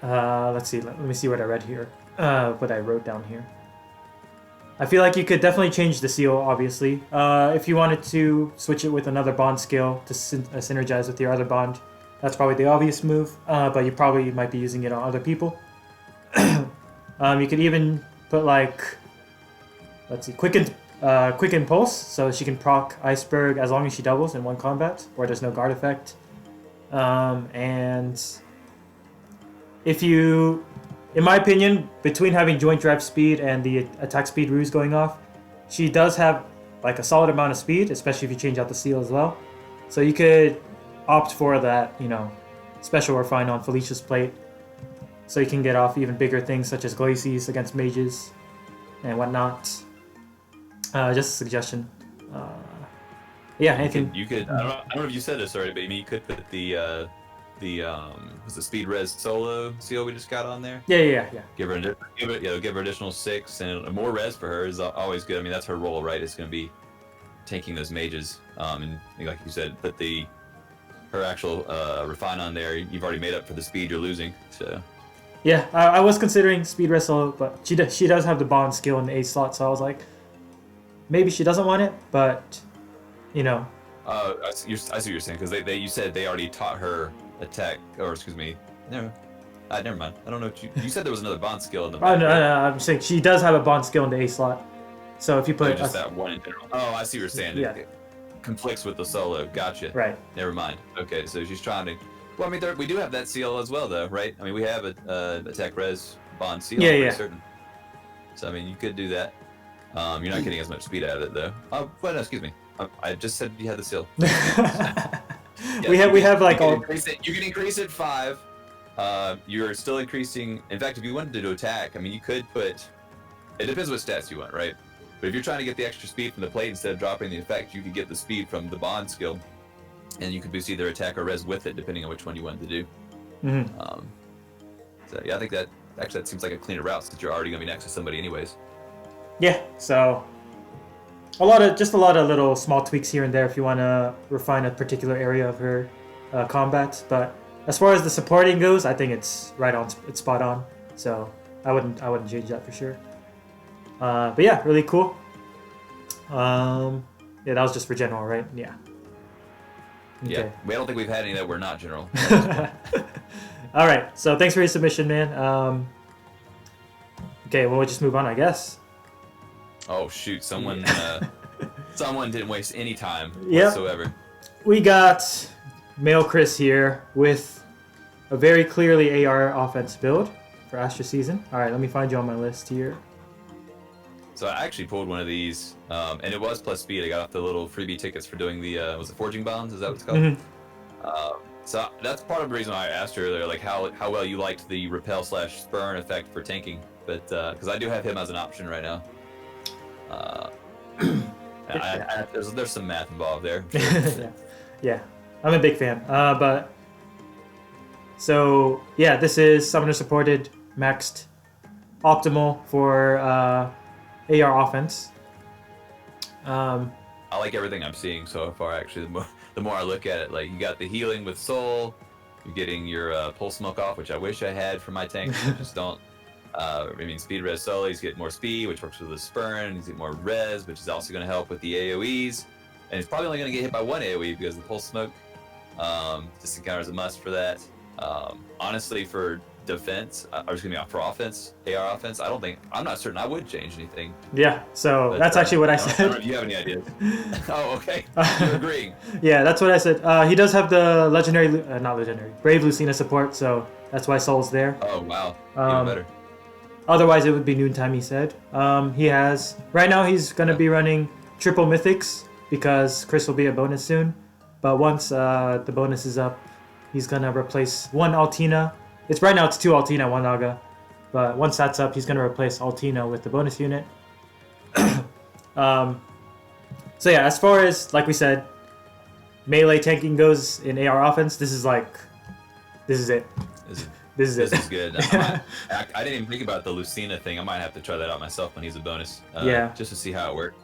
Speaker 1: let's see, let me see what I read here. What I wrote down here. I feel like you could definitely change the seal, obviously. If you wanted to switch it with another bond skill to synergize with your other bond, that's probably the obvious move, but you probably might be using it on other people. You could even put like, let's see, Quicken Pulse, so she can proc Iceberg as long as she doubles in one combat, or there's no guard effect. And if you, in my opinion, between having joint drive speed and the attack speed ruse going off, she does have like a solid amount of speed, especially if you change out the seal as well. So you could opt for that, special refine on Felicia's Plate, so you can get off even bigger things such as Glacies against mages and whatnot. Just a suggestion. Yeah, anything.
Speaker 2: You could. I don't know if you said this already, but you could put the speed res solo seal we just got on there.
Speaker 1: Yeah.
Speaker 2: Give her additional 6 and more res for her is always good. I mean, that's her role, right? It's going to be tanking those mages. And like you said, put her actual refine on there. You've already made up for the speed you're losing. So.
Speaker 1: Yeah, I was considering speed res solo, but she does have the bond skill in the A slot, so I was like, maybe she doesn't want it, but
Speaker 2: I see what you're saying, because you said they already taught her attack, or excuse me, never mind. I don't know what you said there was another bond skill in the back.
Speaker 1: No, I'm saying she does have a bond skill in the A slot, So if you put
Speaker 2: just that one in general. Oh, I see what you're saying.
Speaker 1: Yeah.
Speaker 2: It conflicts with the solo. Gotcha.
Speaker 1: Right.
Speaker 2: Never mind. Okay, so she's trying to. Well, I mean, we do have that seal as well, though, right? I mean, we have a attack res bond seal.
Speaker 1: Yeah,
Speaker 2: I'm pretty
Speaker 1: yeah.
Speaker 2: certain. So I mean, you could do that. You're not getting as much speed out of it, though. Oh, well, no, excuse me. I just said you had the seal.
Speaker 1: We have like all.
Speaker 2: You can increase it 5. You're still increasing. In fact, if you wanted to attack, I mean, you could put. It depends what stats you want, right? But if you're trying to get the extra speed from the plate instead of dropping the effect, you could get the speed from the bond skill, and you could boost either attack or res with it, depending on which one you wanted to do.
Speaker 1: Mm-hmm.
Speaker 2: So yeah, I think that seems like a cleaner route since you're already gonna be next to somebody anyways.
Speaker 1: Yeah. So a lot of little small tweaks here and there if you want to refine a particular area of her combat. But as far as the supporting goes, I think it's right on. It's spot on. So I wouldn't change that for sure. But yeah, really cool. Yeah, that was just for general, right? Yeah. Okay.
Speaker 2: Yeah, I don't think we've had any that were not general.
Speaker 1: All right, so thanks for your submission, man. Okay, well, we'll just move on, I guess.
Speaker 2: Oh shoot! Someone didn't waste any time
Speaker 1: Yep.
Speaker 2: whatsoever.
Speaker 1: We got male Kris here with a very clearly AR offense build for Astra season. All right, let me find you on my list here.
Speaker 2: So I actually pulled one of these, and it was plus speed. I got off the little freebie tickets for doing the was it forging bonds? Is that what it's called?
Speaker 1: Mm-hmm.
Speaker 2: So that's part of the reason why I asked earlier, like how well you liked the repel/spurn effect for tanking, but because I do have him as an option right now. There's some math involved there.
Speaker 1: Yeah, I'm a big fan. But so yeah, this is summoner supported, maxed, optimal for AR offense.
Speaker 2: I like everything I'm seeing so far. Actually, the more I look at it, like you got the healing with soul, you're getting your pulse smoke off, which I wish I had for my tanks. I just don't. I mean, speed res solo, he's getting more speed, which works with the spurn. He's getting more res, which is also going to help with the AoEs. And he's probably only going to get hit by one AoE because of the pulse smoke. This encounter is a must for that. Honestly, for defense, for offense, AR offense, I'm not certain I would change anything.
Speaker 1: Yeah, so but, that's actually what I said.
Speaker 2: I don't know if you have any ideas. Oh, okay. You're agreeing.
Speaker 1: Yeah, that's what I said. He does have the Brave Lucina support, so that's why Soul's there.
Speaker 2: Oh, wow. Even better.
Speaker 1: Otherwise, it would be noontime, he said. Right now he's going to be running triple mythics because Kris will be a bonus soon. But once the bonus is up, he's going to replace one Altina. Right now it's 2 Altina, 1 Naga. But once that's up, he's going to replace Altina with the bonus unit. So yeah, as far as, like we said, melee tanking goes in AR offense, this is it. This is
Speaker 2: good. I didn't even think about the Lucina thing. I might have to try that out myself when he's a bonus. Just to see how it works.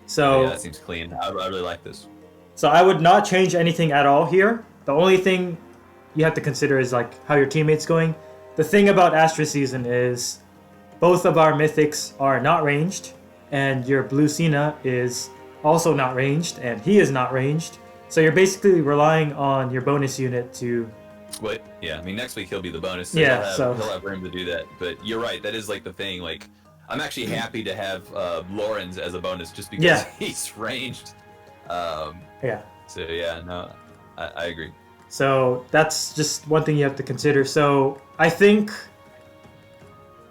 Speaker 1: So
Speaker 2: yeah, that seems clean. I really like this.
Speaker 1: So I would not change anything at all here. The only thing you have to consider is like how your teammate's going. The thing about Astra season is both of our mythics are not ranged, and your Lucina is also not ranged, and he is not ranged. So you're basically relying on your bonus unit to.
Speaker 2: What? Yeah, I mean, next week he'll be the bonus.
Speaker 1: So
Speaker 2: yeah, he'll have room to do that. But you're right, that is like the thing. Like, I'm actually happy to have Lorenz as a bonus just because he's ranged.
Speaker 1: Yeah.
Speaker 2: So yeah, no, I agree.
Speaker 1: So that's just one thing you have to consider. So I think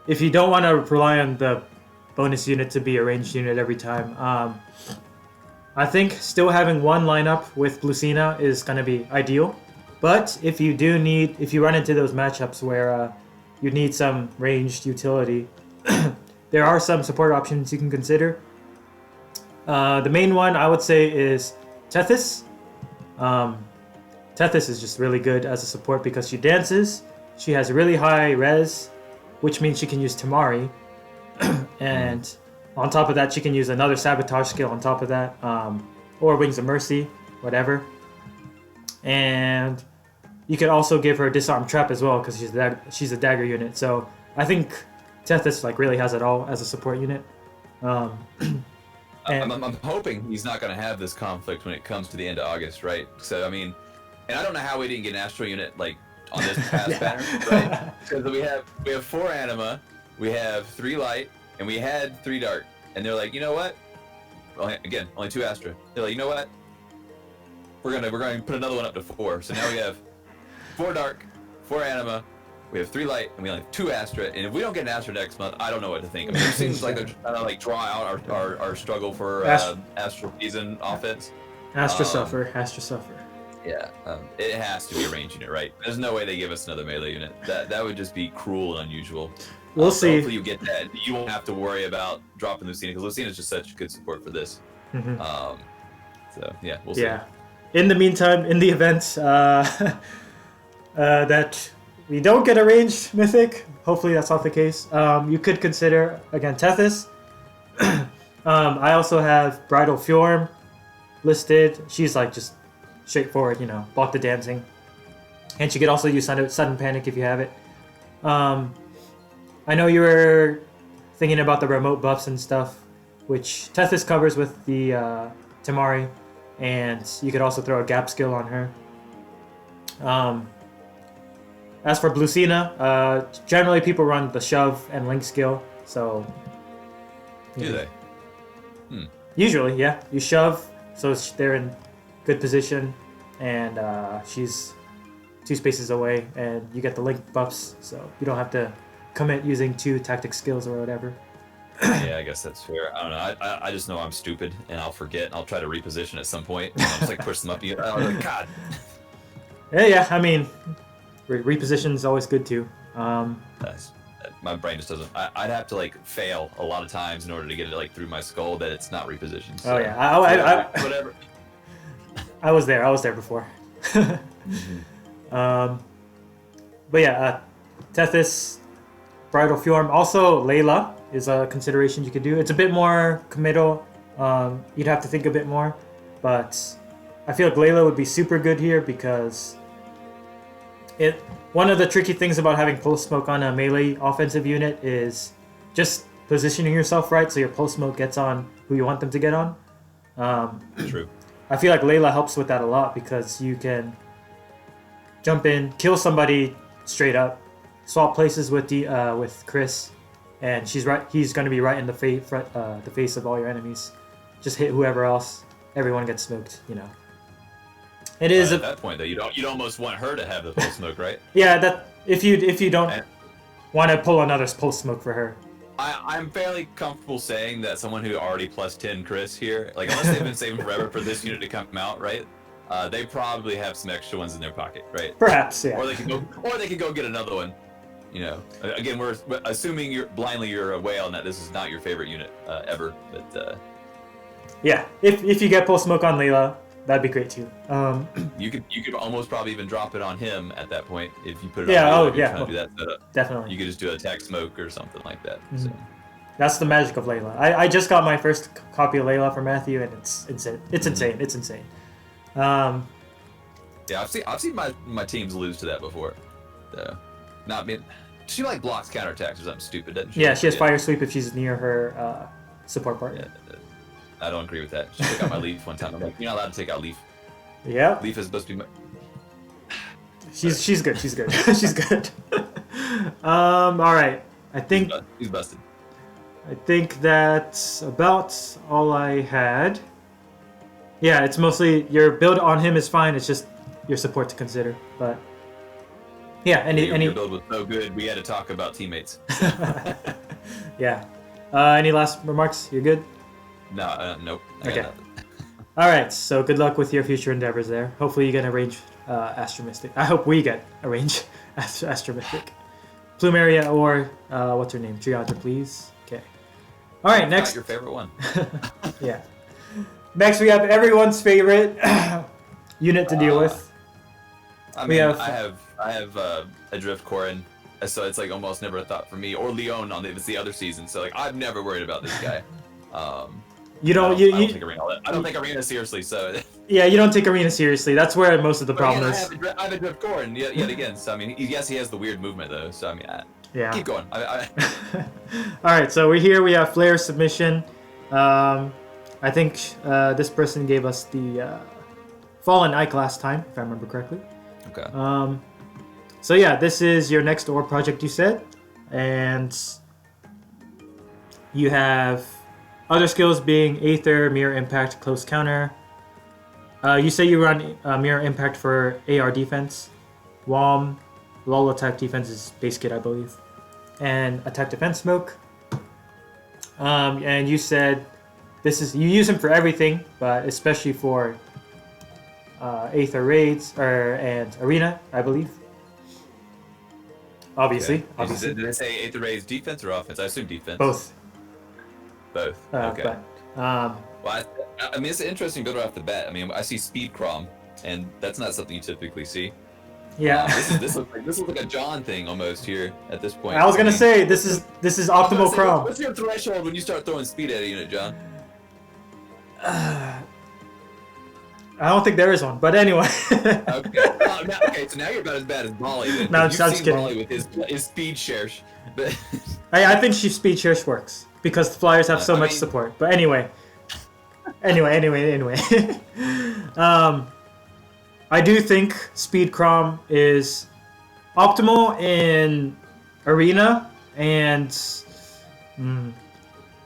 Speaker 1: if you don't want to rely on the bonus unit to be a ranged unit every time, I think still having one lineup with Lucina is going to be ideal. But if you run into those matchups where you need some ranged utility, there are some support options you can consider. The main one I would say is Tethys. Tethys is just really good as a support because she dances, she has really high res, which means she can use Tamari, and on top of that she can use another sabotage skill on top of that, or Wings of Mercy, whatever. And you could also give her Disarm Trap as well because she's a dagger unit. So I think Tethys really has it all as a support unit.
Speaker 2: I'm hoping he's not going to have this conflict when it comes to the end of August, right? So I mean, and I don't know how we didn't get an Astro unit on this past pattern, right? Because we have 4 anima, we have 3 light, and we had 3 dark. and they're like, you know what? Well, again, only 2 Astra. They're like, you know what? We're gonna put another one up to 4. So now we have 4 dark, 4 anima. We have 3 light, and we only have 2 Astra. And if we don't get an Astra next month, I don't know what to think. I mean, it seems like they're trying to like draw out our struggle for Astra season offense.
Speaker 1: Astra suffer.
Speaker 2: Yeah, it has to be a range unit, right? There's no way they give us another melee unit. That would just be cruel and unusual.
Speaker 1: We'll see.
Speaker 2: Hopefully you get that. You won't have to worry about dropping Lucina, because Lucina is just such good support for this.
Speaker 1: Mm-hmm.
Speaker 2: So yeah, we'll see.
Speaker 1: Yeah. In the meantime, in the event that we don't get a ranged mythic, hopefully that's not the case, you could consider, again, Tethys. I also have Bridal Fjorm listed. She's like just straightforward, block the dancing. And she could also use Sudden Panic if you have it. I know you were thinking about the remote buffs and stuff, which Tethys covers with the Tamari, and you could also throw a gap skill on her. As for Lucina, generally people run the shove and link skill, so...
Speaker 2: Do they?
Speaker 1: Usually, yeah. You shove, so they're in good position, and she's 2 spaces away, and you get the link buffs, so you don't have to commit using 2 tactic skills or whatever.
Speaker 2: Yeah, I guess that's fair. I don't know. I just know I'm stupid, and I'll forget, and I'll try to reposition at some point, and I'll just like push them up to you. I'm like, God.
Speaker 1: Yeah, I mean, reposition is always good too.
Speaker 2: My brain just doesn't. I'd have to like fail a lot of times in order to get it like through my skull that it's not repositioned. So,
Speaker 1: oh yeah,
Speaker 2: whatever.
Speaker 1: I was there before. But yeah, Tethys, Bridal Fjorm, also Layla is a consideration you could do. It's a bit more committal. You'd have to think a bit more, but I feel like Layla would be super good here because one of the tricky things about having pulse smoke on a melee offensive unit is just positioning yourself right so your pulse smoke gets on who you want them to get on.
Speaker 2: True.
Speaker 1: I feel like Layla helps with that a lot because you can jump in, kill somebody straight up, swap places with Kris, and he's going to be right in the face of all your enemies. Just hit whoever else, everyone gets smoked, It is
Speaker 2: at that point though, you'd almost want her to have the pulse smoke, right?
Speaker 1: Yeah, that if you don't want to pull another pulse smoke for her.
Speaker 2: I'm fairly comfortable saying that someone who already plus 10 Kris here, like unless they've been saving forever for this unit to come out, right? They probably have some extra ones in their pocket, right?
Speaker 1: Perhaps, yeah.
Speaker 2: Or they could go get another one. Again, we're assuming you're a whale and that this is not your favorite unit ever, but
Speaker 1: yeah, if you get pulse smoke on Layla, that'd be great too.
Speaker 2: You could almost probably even drop it on him at that point if you put it
Speaker 1: yeah,
Speaker 2: on.
Speaker 1: Oh yeah,
Speaker 2: do that setup.
Speaker 1: Definitely.
Speaker 2: You could just do attack smoke or something like that.
Speaker 1: Mm-hmm.
Speaker 2: So.
Speaker 1: That's the magic of Layla. I just got my first copy of Layla from Matthew, and it's insane. It's insane. It's insane.
Speaker 2: Yeah, I've seen my teams lose to that before. Not being, she like blocks counterattacks or something stupid, doesn't she?
Speaker 1: Yeah, she has fire sweep if she's near her support partner.
Speaker 2: Yeah, I don't agree with that. She took out my Leaf one time. I'm like, you're not allowed to take out Leaf.
Speaker 1: Yeah.
Speaker 2: Leaf is supposed to be.
Speaker 1: She's good. She's good. She's good. All right. I think
Speaker 2: he's busted.
Speaker 1: I think that's about all I had. Yeah, it's mostly your build on him is fine. It's just your support to consider. But yeah,
Speaker 2: your build was so good. We had to talk about teammates.
Speaker 1: Yeah. Any last remarks? You're good?
Speaker 2: No, nope.
Speaker 1: Okay. All right. So good luck with your future endeavors there. Hopefully you get a range Astro Mystic. I hope we get a range Astro Mystic. Plumeria or what's her name? Triandra, please. Okay. All right. Next.
Speaker 2: Your favorite one.
Speaker 1: Yeah. Next, we have everyone's favorite unit to deal with.
Speaker 2: I mean, I have Adrift Corin, so it's like almost never a thought for me. Or Leon on it's the other season, so like I'm never worried about this guy. I don't take Arena seriously, so.
Speaker 1: Yeah, you don't take Arena seriously. That's where most of the problem is.
Speaker 2: I have Adrift Corin yet again, so I mean, yes, he has the weird movement though, so I mean,
Speaker 1: yeah.
Speaker 2: Keep going.
Speaker 1: All right, so we're here. We have Flair submission. I think this person gave us the Fallen Ike last time, if I remember correctly.
Speaker 2: Okay.
Speaker 1: So yeah, this is your next ore project, you said, and you have Other skills being Aether, Mirror Impact, Close Counter. You say you run Mirror Impact for AR defense. Wom, Lull Attack Defense is base kit, I believe. And Attack Defense Smoke. And you said you use him for everything, but especially for Aether Raids and Arena, I believe. Obviously.
Speaker 2: Did I say Aether Raids defense or offense? I assume defense.
Speaker 1: Both.
Speaker 2: Okay.
Speaker 1: Well,
Speaker 2: I mean, it's interesting to go right off the bat. I mean, I see Speed Chrom, and that's not something you typically see.
Speaker 1: Yeah.
Speaker 2: This looks like a John thing almost here at this point.
Speaker 1: I was gonna say this is optimal Chrom.
Speaker 2: What's your threshold when you start throwing speed at a unit, John?
Speaker 1: I don't think there is one, but anyway.
Speaker 2: Okay, so now you're about as bad as Molly. Then,
Speaker 1: no, I'm just kidding.
Speaker 2: Molly with his speed shares, but
Speaker 1: I think speed shares works because the Flyers have so much support. But anyway. I do think Speed Chrom is optimal in Arena and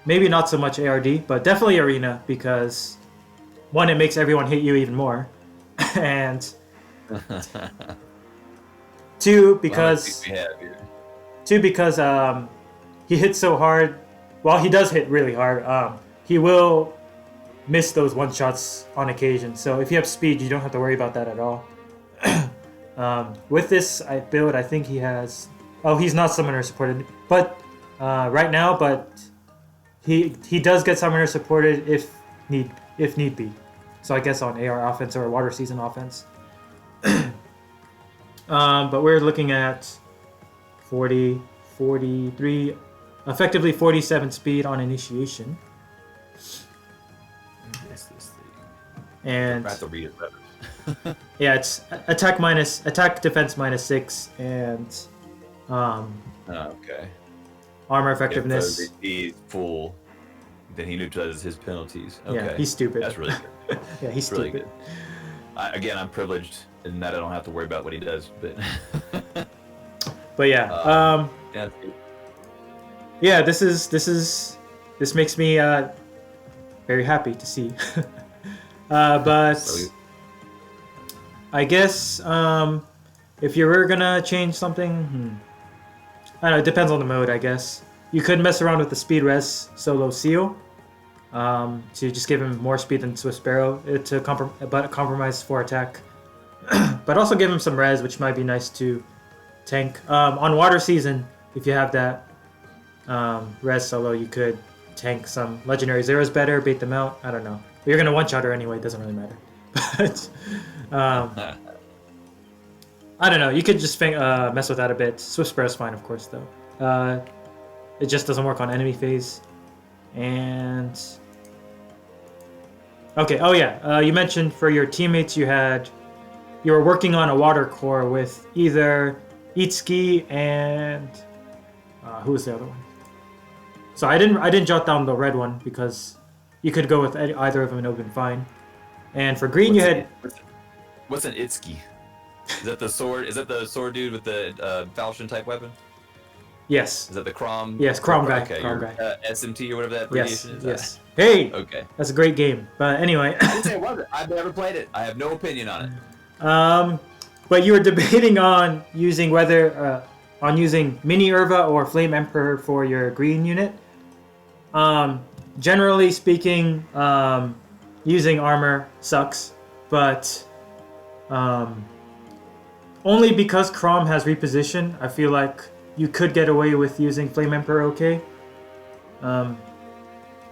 Speaker 1: maybe not so much ARD, but definitely Arena because one, it makes everyone hate you even more, and two because he hits so hard. Well, he does hit really hard. He will miss those one-shots on occasion. So if you have speed, you don't have to worry about that at all. With this build, I think he has... Oh, he's not summoner supported, but right now, but he does get summoner supported if need be. So I guess on AR offense or water season offense. But we're looking at 40, 43, effectively 47 speed on initiation. And
Speaker 2: I have to read it better.
Speaker 1: yeah, it's attack defense -6 and
Speaker 2: okay.
Speaker 1: Armor effectiveness.
Speaker 2: If he's full, then he neutralizes his penalties. Okay.
Speaker 1: Yeah, he's stupid.
Speaker 2: That's really good.
Speaker 1: Yeah, he's
Speaker 2: really
Speaker 1: stupid.
Speaker 2: Good. Again, I'm privileged in that I don't have to worry about what he does, but.
Speaker 1: But yeah, yeah, this makes me very happy to see. But I guess if you were gonna change something, I don't know, it depends on the mode, I guess. You could mess around with the speed res solo seal to just give him more speed than Swift Sparrow to compromise for attack, but also give him some res, which might be nice to tank. On water season, if you have that res solo, you could tank some legendary zeros better, bait them out. I don't know. But you're gonna one-shot her anyway. It doesn't really matter. But I don't know. You could just mess with that a bit. Swift Sparrow's fine, of course, though. It just doesn't work on enemy phase. And okay. Oh yeah. You mentioned for your teammates you were working on a water core with either Itsuki and who was the other one? So I didn't jot down the red one because you could go with either of them and it would have been fine. And for green,
Speaker 2: what's an Itsuki? Is that the sword? Is that the sword dude with the falchion type weapon?
Speaker 1: Yes.
Speaker 2: Is that the Chrom?
Speaker 1: Yes, Chrom guy.
Speaker 2: Okay,
Speaker 1: Chrom guy.
Speaker 2: SMT or whatever that abbreviation is.
Speaker 1: Yes. Hey.
Speaker 2: Okay.
Speaker 1: That's a great game. But anyway.
Speaker 2: I didn't say it wasn't. I've never played it. I have no opinion on it.
Speaker 1: But you were debating on using using Mini Urva or Flame Emperor for your green unit. Generally speaking, using armor sucks, but only because Chrom has reposition, I feel like you could get away with using Flame Emperor okay,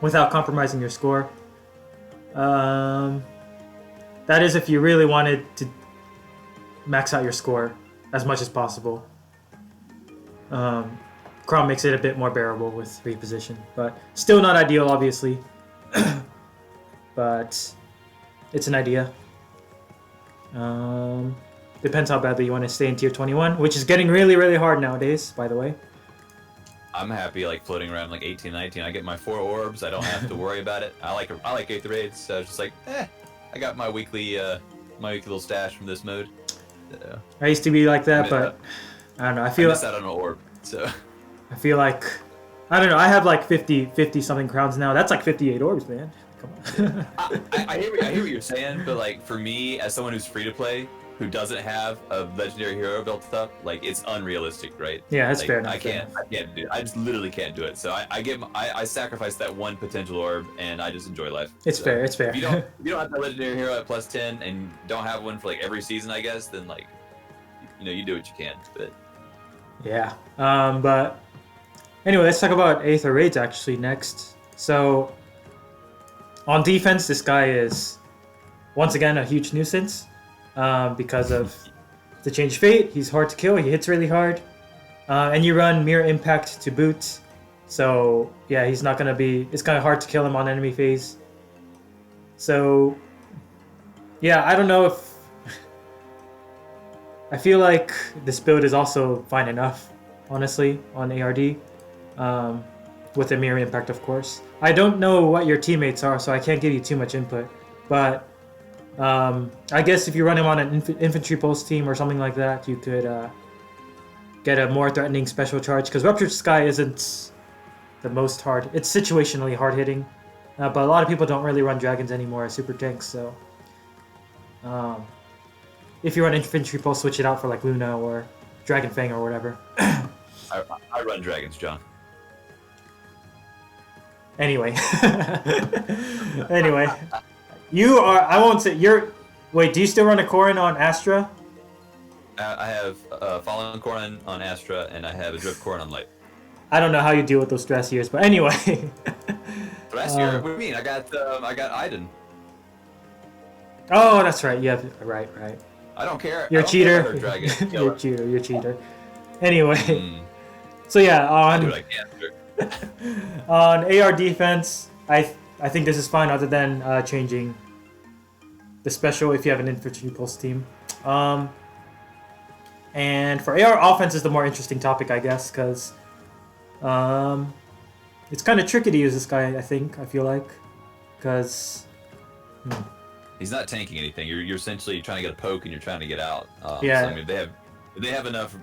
Speaker 1: without compromising your score. That is if you really wanted to max out your score as much as possible. Chrom makes it a bit more bearable with reposition, but still not ideal, obviously. But it's an idea. Depends how badly you want to stay in tier 21, which is getting really, really hard nowadays, by the way.
Speaker 2: I'm happy like floating around like 18, 19. I get my 4 orbs. I don't have to worry about it. I like Aether Raids, so I was just like, I got my weekly little stash from this mode. So,
Speaker 1: I used to be like that, but I don't know. I miss
Speaker 2: out on an orb, so.
Speaker 1: I feel like I don't know. I have like 50 something crowns now. That's like 58 orbs, man. Come on.
Speaker 2: I hear what you're saying, but like for me, as someone who's free to play, who doesn't have a legendary hero built up, like it's unrealistic, right?
Speaker 1: Yeah, that's
Speaker 2: like,
Speaker 1: fair enough.
Speaker 2: I can't do it. I just literally can't do it. So I sacrifice that one potential orb, and I just enjoy life.
Speaker 1: It's fair. It's fair.
Speaker 2: If you don't have the legendary hero at +10 and don't have one for like every season, I guess, then like, you do what you can. But
Speaker 1: yeah. But anyway, let's talk about Aether Raids actually next. So on defense, this guy is once again a huge nuisance. Because of the change fate, he's hard to kill. He hits really hard, and you run mirror impact to boot. So yeah, he's not gonna be. It's kind of hard to kill him on enemy phase. So yeah, I don't know if I feel like this build is also fine enough, honestly, on ARD, with the mirror impact, of course. I don't know what your teammates are, so I can't give you too much input, but. I guess if you run him on an infantry pulse team or something like that, you could get a more threatening special charge, because Ruptured Sky isn't the most hard. It's situationally hard hitting, but a lot of people don't really run dragons anymore as super tanks, so if you run infantry pulse, switch it out for like Luna or Dragon Fang or whatever.
Speaker 2: I run dragons, John.
Speaker 1: Anyway. Anyway. You are. I won't say you're. Wait, do you still run a Corrin on Astra?
Speaker 2: I have Fallen Corrin on Astra, and I have a Drift Corrin on Light.
Speaker 1: I don't know how you deal with those Thraciers, but anyway.
Speaker 2: Thracier? What do you mean? I got Iden.
Speaker 1: Oh, that's right. Yeah, right.
Speaker 2: I don't care.
Speaker 1: You're a cheater. You're a cheater. You're a cheater. Anyway, so yeah, on on AR defense, I think this is fine, other than changing the special if you have an infantry pulse team. And for AR offense is the more interesting topic, I guess, because it's kind of tricky to use this guy, I feel like, because...
Speaker 2: He's not tanking anything. You're essentially trying to get a poke and you're trying to get out.
Speaker 1: Yeah.
Speaker 2: So, I mean, if they have enough,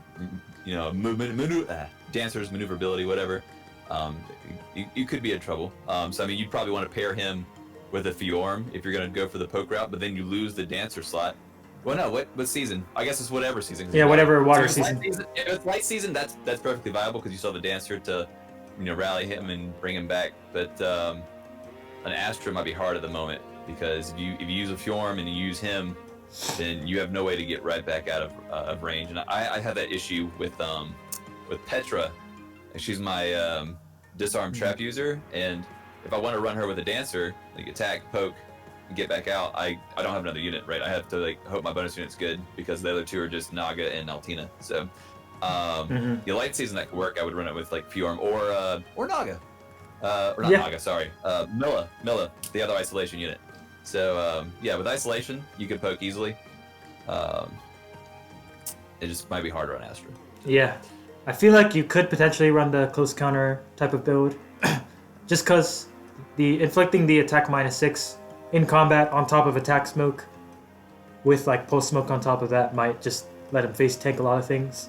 Speaker 2: dancers, maneuverability, whatever, you could be in trouble. So I mean, you'd probably want to pair him with a Fjorm if you're going to go for the poke route, but then you lose the dancer slot. Well, no, what season? I guess it's whatever season.
Speaker 1: Yeah, whatever water season.
Speaker 2: If it's light season, that's perfectly viable because you still have the dancer to, rally him and bring him back. But an Astra might be hard at the moment because if you use a Fjorm and you use him, then you have no way to get right back out of range. And I have that issue with Petra. She's my disarm trap user, and if I want to run her with a dancer, like attack, poke, and get back out, I don't have another unit, right? I have to like hope my bonus unit's good because the other two are just Naga and Altina. So the light season that could work, I would run it with like Fjorm or Naga. Or not Naga, sorry. Milla, the other isolation unit. So yeah, with isolation, you can poke easily. It just might be harder on Astra.
Speaker 1: Yeah. I feel like you could potentially run the close counter type of build, just because the inflicting the attack -6 in combat on top of attack smoke, with like pulse smoke on top of that, might just let him face tank a lot of things.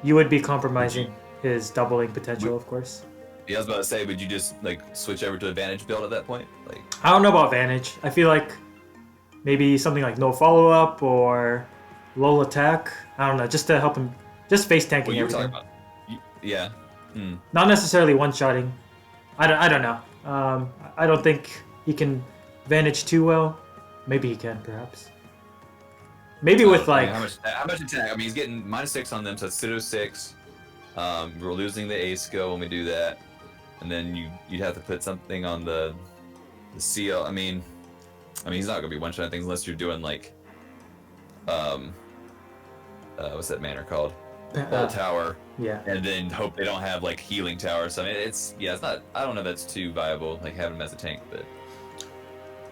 Speaker 1: You would be compromising his doubling potential, of course.
Speaker 2: Yeah, I was about to say, would you just like switch over to advantage build at that point? Like,
Speaker 1: I don't know about advantage. I feel like maybe something like no follow up or low attack. I don't know, just to help him, just face tanking everything.
Speaker 2: Yeah.
Speaker 1: Not necessarily one-shotting. I don't know. I don't think he can advantage too well. Maybe he can, perhaps. Maybe with like...
Speaker 2: how much attack? I mean, he's getting -6 on them, so it's pseudo 6. We're losing the A skill when we do that. And then you'd have to put something on the seal. I mean, he's not going to be one-shotting things unless you're doing like... what's that manor called? Old tower.
Speaker 1: Yeah.
Speaker 2: And then hope they don't have like healing towers. So I mean, it's not. I don't know if that's too viable, like having him as a tank. But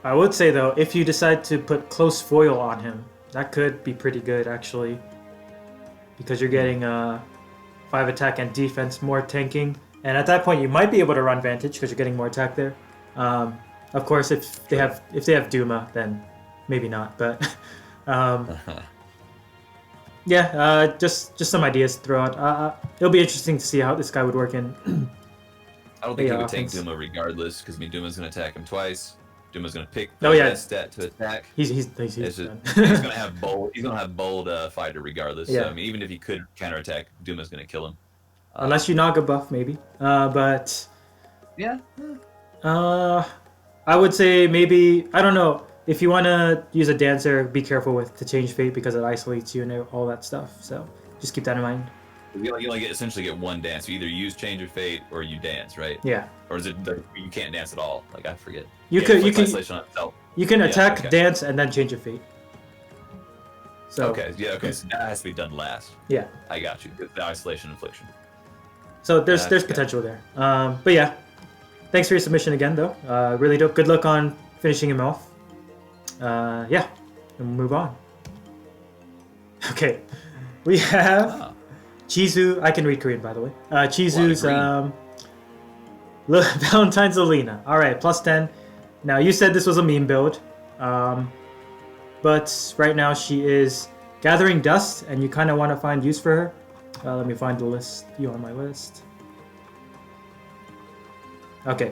Speaker 1: I would say though, if you decide to put close foil on him, that could be pretty good actually, because you're getting 5 attack and defense, more tanking, and at that point you might be able to run Vantage because you're getting more attack there. Of course, if they have Duma, then maybe not. But Yeah, just some ideas to throw out. It'll be interesting to see how this guy would work in.
Speaker 2: I don't think he would
Speaker 1: offense.
Speaker 2: take Duma regardless, because I mean Duma's going to attack him twice. Duma's going to pick
Speaker 1: Oh,
Speaker 2: the
Speaker 1: yeah.
Speaker 2: best stat to attack.
Speaker 1: He's
Speaker 2: He's
Speaker 1: done.
Speaker 2: going to have bold. He's going to have bold fighter regardless.
Speaker 1: Yeah.
Speaker 2: So I mean, even if he could counterattack, Duma's going to kill him.
Speaker 1: Unless you Naga buff, maybe. But
Speaker 2: Yeah.
Speaker 1: I would say maybe, I don't know, if you want to use a dancer, be careful with to change fate because it isolates you and all that stuff. So just keep that in mind.
Speaker 2: You only essentially get one dance. You either use change of fate or you dance, right?
Speaker 1: Yeah.
Speaker 2: Or is it like, you can't dance at all? Like I forget.
Speaker 1: You
Speaker 2: Yeah,
Speaker 1: can
Speaker 2: isolation on itself.
Speaker 1: you can attack,
Speaker 2: okay.
Speaker 1: dance, and then change of fate. So
Speaker 2: Okay. Yeah. Okay. So that has to be done last.
Speaker 1: yeah.
Speaker 2: I got you. The isolation infliction.
Speaker 1: So there's
Speaker 2: Okay.
Speaker 1: potential there. But yeah, thanks for your submission again, though. Really dope. Good luck on finishing him off. Yeah, and we'll move on. Okay, we have Jisu. I can read Korean, by the way. Jisu's Valentine's Lilina. All right, +10. Now you said this was a meme build, but right now she is gathering dust, and you kind of want to find use for her. Let me find the list. You on my list? Okay.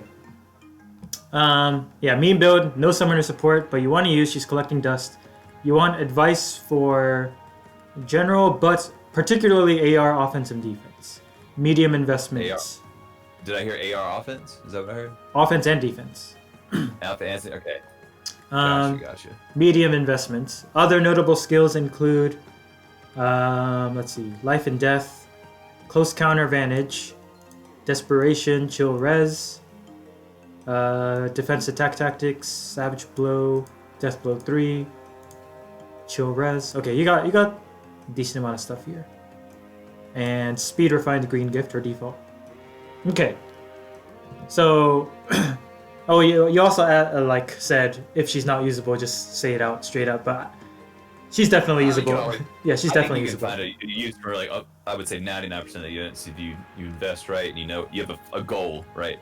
Speaker 1: Yeah, meme build, no summoner support, but you want to use. She's collecting dust. You want advice for general, but particularly AR offense and defense. Medium investments.
Speaker 2: AR. Did I hear AR offense? Is that what I heard?
Speaker 1: Offense and defense.
Speaker 2: Offense. Okay. Gotcha.
Speaker 1: Medium investments. Other notable skills include, let's see, life and death, close counter advantage, desperation, chill res, defense attack tactics, savage blow, death blow 3, chill res. Okay, you got a decent amount of stuff here. And speed refined green gift or default. Okay. So oh, you also like said if she's not usable, just say it out straight up. But she's definitely usable. Yeah, she's definitely usable.
Speaker 2: You can find a use for like I would say 99% of the units if you invest right and you know you have a goal, right?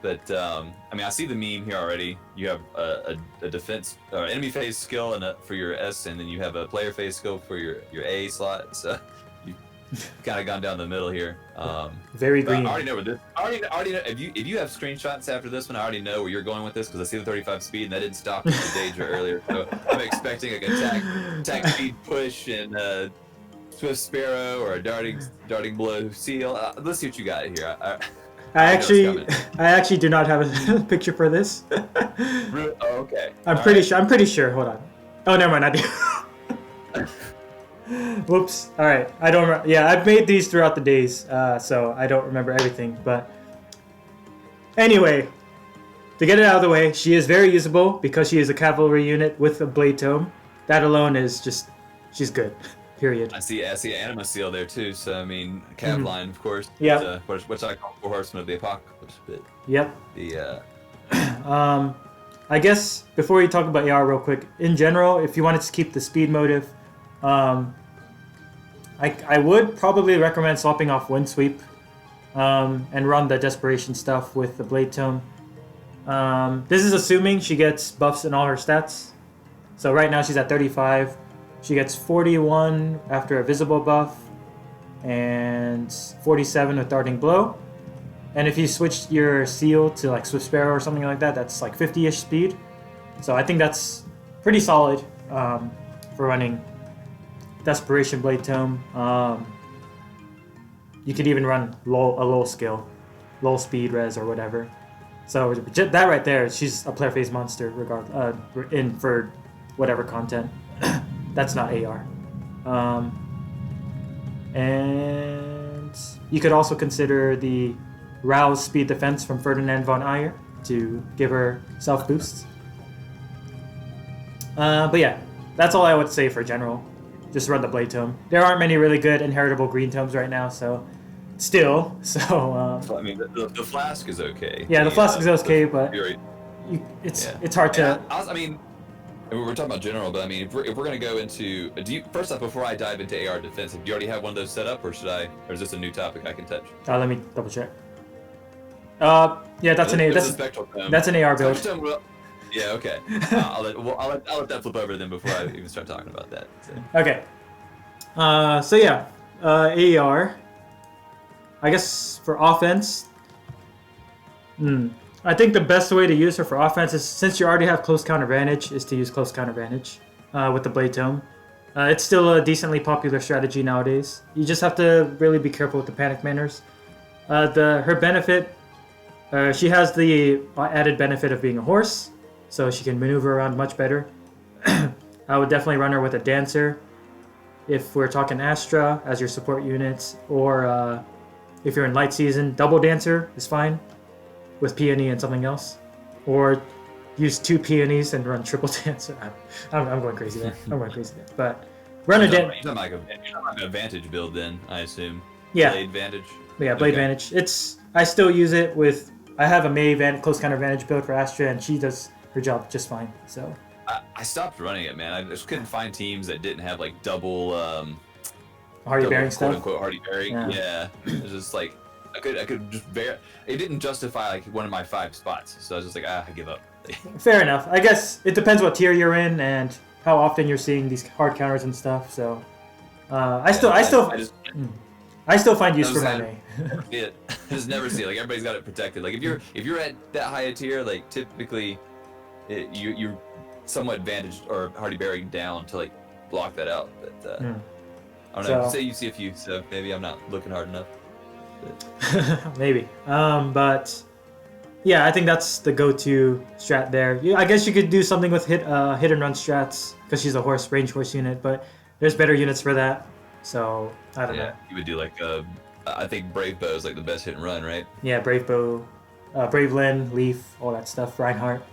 Speaker 2: But I mean I see the meme here already. You have a defense enemy phase skill and for your S, and then you have a player phase skill for your A slot. So you've kind of gone down the middle here.
Speaker 1: Very green.
Speaker 2: I already know where this. I already know if you have screenshots after this one. I already know where you're going with this because I see the 35 speed and that didn't stop at the Deirdre earlier. So I'm expecting like a attack speed push and Swift Sparrow or a darting blow seal. Let's see what you got here.
Speaker 1: I actually do not have a picture for this.
Speaker 2: Oh, okay.
Speaker 1: I'm pretty sure. Hold on. Oh, never mind. I do. Whoops. All right. I don't. Yeah, I've made these throughout the days, so I don't remember everything. But anyway, to get it out of the way, she is very usable because she is a cavalry unit with a blade tome. That alone is just, she's good. Period.
Speaker 2: I see Anima Seal there too. So I mean, Cav line, of course.
Speaker 1: Yeah.
Speaker 2: Which I call Four Horsemen of the Apocalypse. But
Speaker 1: yep.
Speaker 2: The
Speaker 1: I guess before we talk about AR real quick, in general, if you wanted to keep the speed motive, I would probably recommend swapping off Wind Sweep and run the Desperation stuff with the Blade Tome. This is assuming she gets buffs in all her stats. So right now she's at 35. She gets 41 after a visible buff and 47 with Darting Blow. And if you switch your seal to like Swift Sparrow or something like that, that's like 50-ish speed. So I think that's pretty solid for running Desperation Blade Tome. You could even run a low skill, low speed res or whatever. So that right there, she's a player phase monster for whatever content. That's not AR. And you could also consider the Rouse Speed Defense from Ferdinand von Ayer to give her self boosts. But yeah, that's all I would say for general. Just run the Blade Tome. There aren't many really good inheritable green tomes right now, so still. So
Speaker 2: I mean, the Flask is okay.
Speaker 1: Yeah, the Flask is okay, but it's hard to.
Speaker 2: I mean, we're talking about general, but I mean, if we're gonna go into, first off, before I dive into AR defense, do you already have one of those set up, or is this a new topic I can touch?
Speaker 1: Let me double check. Yeah, that's an AR build.
Speaker 2: Yeah, okay. I'll let that flip over then before I even start talking about that. So.
Speaker 1: Okay. So yeah, AER. I guess for offense, I think the best way to use her for offense is, since you already have close counter advantage, is to use close counter advantage with the Blade Tome. It's still a decently popular strategy nowadays. You just have to really be careful with the panic manners. Her benefit, she has the added benefit of being a horse, so she can maneuver around much better. I would definitely run her with a dancer if we're talking Astra as your support units, or if you're in light season, double dancer is fine with peony and something else, or use 2 peonies and run triple dancer. I'm going crazy there. But run a dancer.
Speaker 2: You're not like an advantage build then, I assume.
Speaker 1: Yeah.
Speaker 2: Blade advantage.
Speaker 1: Yeah, Blade advantage. I still use it with. I have a May close counter advantage build for Astra, and she does her job just fine. So.
Speaker 2: I stopped running it, man. I just couldn't find teams that didn't have like double
Speaker 1: hardy bearing stuff.
Speaker 2: Quote unquote hardy bearing. Yeah. It was just like I could just bear. It didn't justify like one of my 5 spots, so I was just like, I give up.
Speaker 1: Fair enough. I guess it depends what tier you're in and how often you're seeing these hard counters and stuff. So I still find use for my May.
Speaker 2: I just never see it. Like everybody's got it protected. Like if you're at that high a tier, like typically you're somewhat advantaged or hardy bearing down to like block that out. But I don't know. So, say you see a few, so maybe I'm not looking hard enough.
Speaker 1: Maybe. But yeah, I think that's the go-to strat there. I guess you could do something with hit and run strats because she's a range horse unit, but there's better units for that. So I don't know.
Speaker 2: Yeah, you would do like I think Brave Bow is like the best hit and run, right?
Speaker 1: Yeah, Brave Bow, Brave Lyn, Leaf, all that stuff. Reinhardt.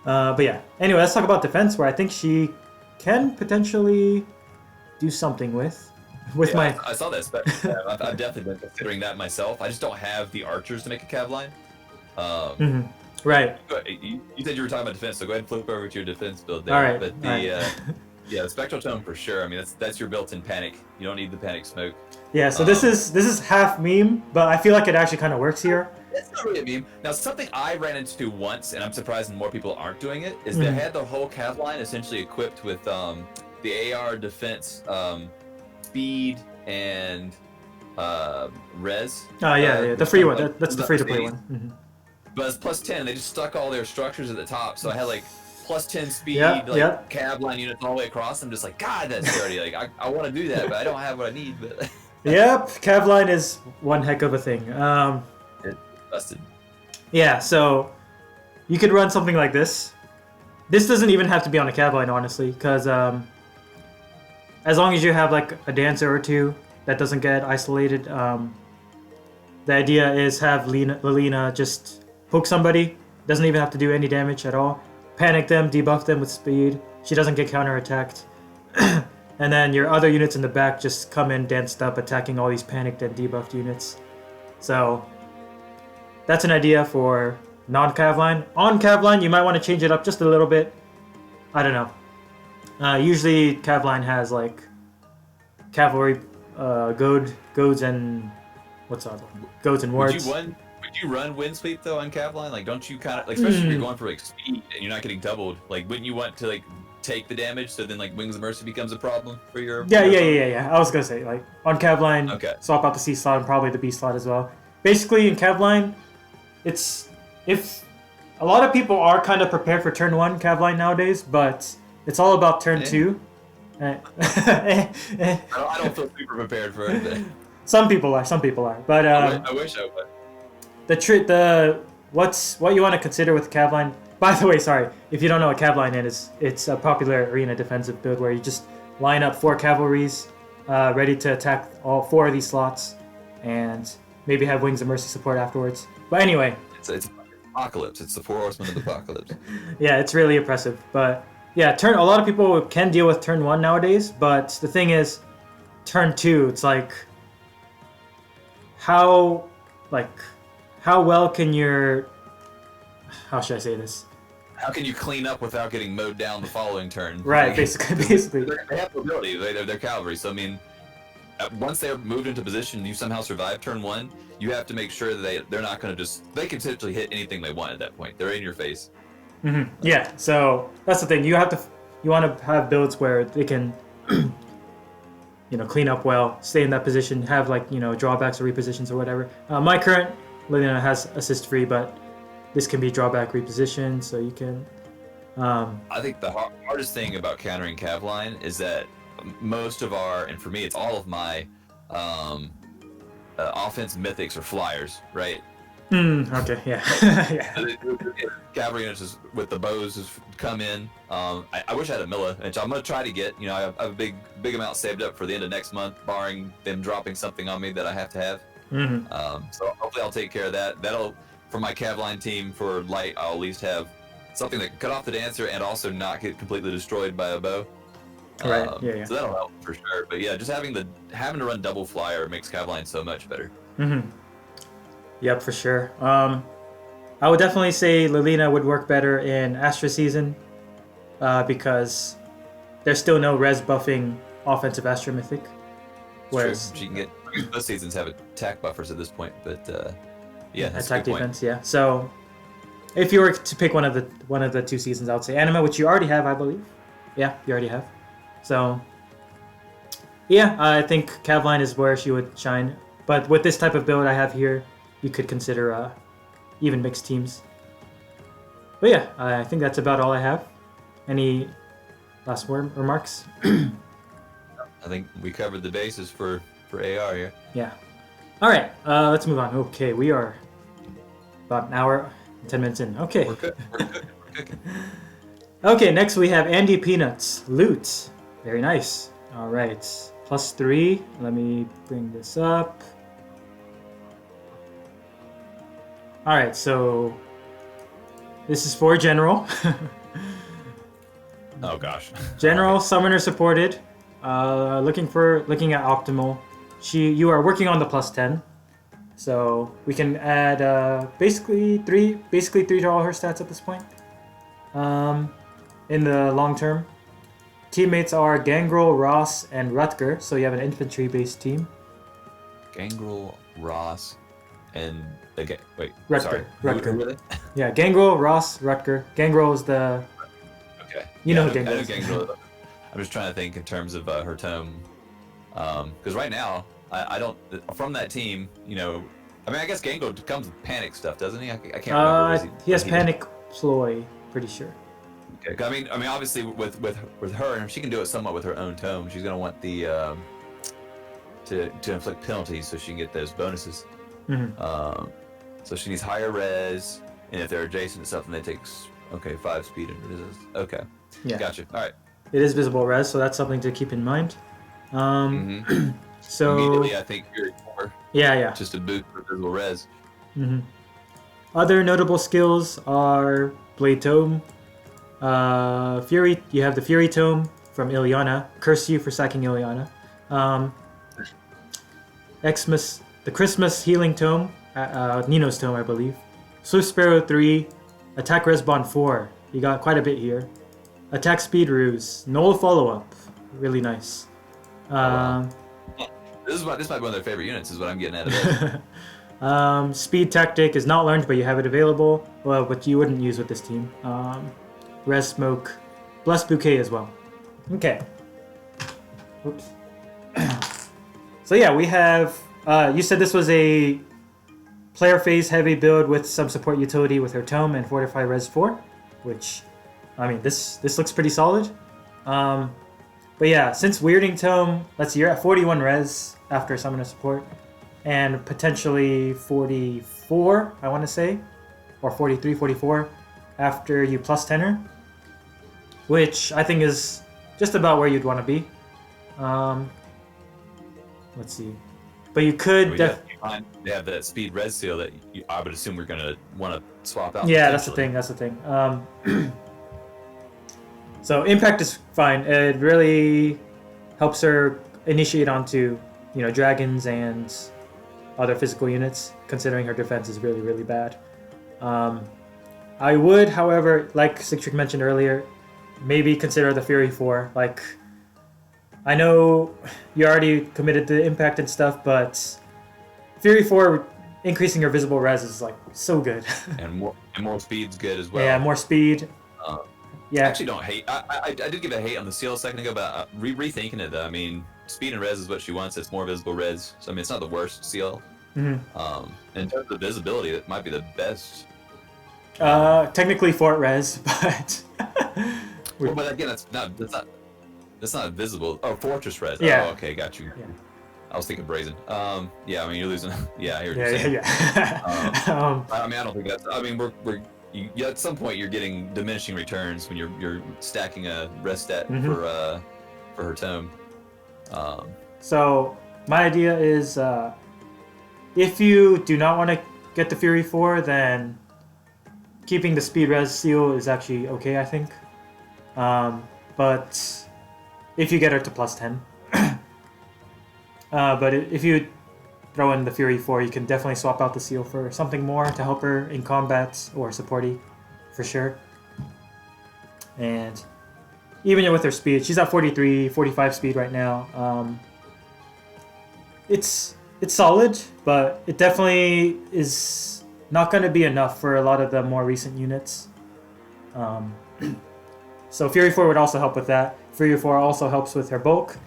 Speaker 1: But yeah. Anyway, let's talk about defense, where I think she can potentially do something with my.
Speaker 2: I saw that spec. I've definitely been considering that myself. I just don't have the archers to make a cav line.
Speaker 1: Right.
Speaker 2: You said you were talking about defense, so go ahead and flip over to your defense build there.
Speaker 1: All right.
Speaker 2: But the spectral tome for sure. I mean, that's your built-in panic. You don't need the panic smoke.
Speaker 1: Yeah. So this is half meme, but I feel like it actually kind of works here.
Speaker 2: It's not really a meme. Now, something I ran into once, and I'm surprised more people aren't doing it, is they had the whole cav line essentially equipped with the AR defense, speed, and res.
Speaker 1: Oh yeah, the free one. That's the free-to-play one.
Speaker 2: But it's plus 10. They just stuck all their structures at the top, so I had like plus 10 speed, cav line units all the way across. I'm just like, God, that's dirty. Like I want to do that, but I don't have what I need. But
Speaker 1: Yep, cav line is one heck of a thing.
Speaker 2: It's busted.
Speaker 1: Yeah, so you could run something like this. This doesn't even have to be on a cav line, honestly, because as long as you have like a dancer or two that doesn't get isolated, the idea is have Lilina just poke somebody. Doesn't even have to do any damage at all. Panic them, debuff them with speed. She doesn't get counter-attacked. And then your other units in the back just come in danced up, attacking all these panicked and debuffed units. So that's an idea for non-cav line. On cav line, you might want to change it up just a little bit. I don't know. Usually cav line has like cavalry, goads and what's other? Goads and wards.
Speaker 2: Would you run wind sweep though on cav line? Like, don't you kind of like, especially if you're going for like speed and you're not getting doubled? Like, wouldn't you want to like take the damage so then like Wings of Mercy becomes a problem for your?
Speaker 1: Yeah. I was gonna say like on cav line, swap out the C slot and probably the B slot as well. Basically in cav line, it's if a lot of people are kind of prepared for turn 1 cav line nowadays, but it's all about turn 2.
Speaker 2: I don't feel super prepared for it. But
Speaker 1: some people are, but
Speaker 2: I wish I would.
Speaker 1: What you want to consider with cav line. By the way, sorry, if you don't know what cav line is, it's a popular arena defensive build where you just line up 4 cavalries ready to attack all 4 of these slots, and maybe have Wings of Mercy support afterwards. But anyway,
Speaker 2: it's apocalypse. It's the 4 horsemen of the apocalypse.
Speaker 1: Yeah, it's really impressive. But yeah, a lot of people can deal with turn 1 nowadays, but the thing is, turn 2, it's like how well can your, how should I say this?
Speaker 2: How can you clean up without getting mowed down the following turn?
Speaker 1: Right,
Speaker 2: like,
Speaker 1: basically.
Speaker 2: They have mobility. They're cavalry. So I mean, once they're moved into position, you somehow survive turn 1. You have to make sure that they're not going to they can essentially hit anything they want at that point. They're in your face.
Speaker 1: Yeah. So that's the thing. You want to have builds where they can clean up well, stay in that position, have like drawbacks or repositions or whatever. My current Lilina has assist free, but this can be drawback reposition, so you can.
Speaker 2: I think the hardest thing about countering Cavline is that most of and for me, it's all of my offense mythics or flyers, right?
Speaker 1: Okay, yeah. Yeah.
Speaker 2: Cavalry units with the bows has come in. I wish I had a Milla, which I'm going to try to get. I have a big amount saved up for the end of next month, barring them dropping something on me that I have to have. So hopefully I'll take care of that. For my Cavline team for light, I'll at least have something that can cut off the dancer and also not get completely destroyed by a bow.
Speaker 1: Right. Yeah.
Speaker 2: So that'll help for sure. But yeah, just having to run double flyer makes Cavline so much better.
Speaker 1: Yep, for sure. I would definitely say Lilina would work better in Astra season because there's still no res buffing offensive Astra mythic. Whereas
Speaker 2: she can get most seasons have attack buffers at this point, but yeah, that's
Speaker 1: attack
Speaker 2: a good
Speaker 1: defense.
Speaker 2: point.
Speaker 1: Yeah. So if you were to pick one of the 2 seasons, I would say Anima, which you already have, I believe. Yeah, you already have. So yeah, I think Cavline is where she would shine. But with this type of build I have here, you could consider even mixed teams. But yeah, I think that's about all I have. Any last remarks?
Speaker 2: I think we covered the bases for AR here.
Speaker 1: Yeah. All right, let's move on. Okay, we are about an hour and 10 minutes in. Okay.
Speaker 2: We're cooking.
Speaker 1: Okay, next we have andypeanut, Lute. Very nice. All right, +3. Let me bring this up. All right, so this is for general.
Speaker 2: Oh gosh.
Speaker 1: General summoner supported. Looking at optimal. You are working on the +10, so we can add basically three to all her stats at this point. In the long term, teammates are Gangrel, Ross, and Rutger. So you have an infantry-based team.
Speaker 2: Gangrel, Ross, and
Speaker 1: Rutger.
Speaker 2: Sorry.
Speaker 1: Rutger.
Speaker 2: Who were they?
Speaker 1: Yeah, Gangrel, Ross, Rutger. Gangrel is the.
Speaker 2: Okay.
Speaker 1: You know who
Speaker 2: I know
Speaker 1: Gangrel is.
Speaker 2: Gangrel. I'm just trying to think in terms of her tome, because right now I don't from that team. I guess Gangrel comes with panic stuff, doesn't he? I can't remember.
Speaker 1: He has panic ploy, pretty sure.
Speaker 2: Okay. I mean, obviously with her, and if she can do it somewhat with her own tome, she's gonna want the to inflict penalties so she can get those bonuses. So she needs higher res, and if they're adjacent to something, they take 5 speed and resist. Okay.
Speaker 1: Yeah.
Speaker 2: Gotcha. All right.
Speaker 1: It is visible res, so that's something to keep in mind. So
Speaker 2: immediately, I think Fury 4.
Speaker 1: Yeah.
Speaker 2: Just a boost for visible res.
Speaker 1: Other notable skills are Blade Tome. Fury. You have the Fury Tome from Ileana. Curse you for sacking Ileana. Xmas, the Christmas Healing Tome. Nino's Tome, I believe. Swift Sparrow 3. Attack Res Bond 4. You got quite a bit here. Attack Speed Ruse. Null Follow-Up. Really nice.
Speaker 2: This might be one of their favorite units, is what I'm getting out of it.
Speaker 1: Speed Tactic is not learned, but you have it available. Well, but you wouldn't use with this team. Res Smoke. Blessed Bouquet as well. Okay. Oops. So yeah, we have... you said this was a player phase heavy build with some support utility with her Tome and Fortify Res 4, which... I mean, this looks pretty solid. But yeah, since Weirding Tome, let's see, you're at 41 res after Summoner Support, and potentially 44, I want to say, or 43, 44, after you plus 10her, which I think is just about where you'd want to be. Let's see. But you could...
Speaker 2: they have that speed res seal that I would assume we're going to want to swap out.
Speaker 1: Yeah, that's the thing. So impact is fine. It really helps her initiate onto, dragons and other physical units, considering her defense is really, really bad. I would, however, like Sigtrick mentioned earlier, maybe consider the Fury 4. Like, I know you already committed the impact and stuff, but Fury 4 increasing her visible res is like so good.
Speaker 2: and more speed's good as well.
Speaker 1: Yeah, more speed. Yeah.
Speaker 2: I actually don't hate. I did give a hate on the seal a second ago, but rethinking it though. I mean, speed and res is what she wants. It's more visible res. So I mean, it's not the worst seal. In terms of visibility, it might be the best.
Speaker 1: Technically fort res, but.
Speaker 2: Well, but again, that's not visible. Oh, fortress res.
Speaker 1: Yeah.
Speaker 2: Oh, okay, got you.
Speaker 1: Yeah.
Speaker 2: I was thinking brazen. Yeah, I mean you're losing. Yeah, I hear what
Speaker 1: Yeah,
Speaker 2: you're saying.
Speaker 1: yeah.
Speaker 2: I mean, I don't think that's. I mean, you, at some point you're getting diminishing returns when you're stacking a res stat for her tome.
Speaker 1: So my idea is, if you do not want to get the Fury 4, then keeping the speed res seal is actually okay, I think. But if you get her to plus 10. But if you throw in the Fury 4, you can definitely swap out the seal for something more to help her in combats or supporty, for sure. And even with her speed, she's at 43, 45 speed right now. It's solid, but it definitely is not going to be enough for a lot of the more recent units. So Fury 4 would also help with that. Fury 4 also helps with her bulk.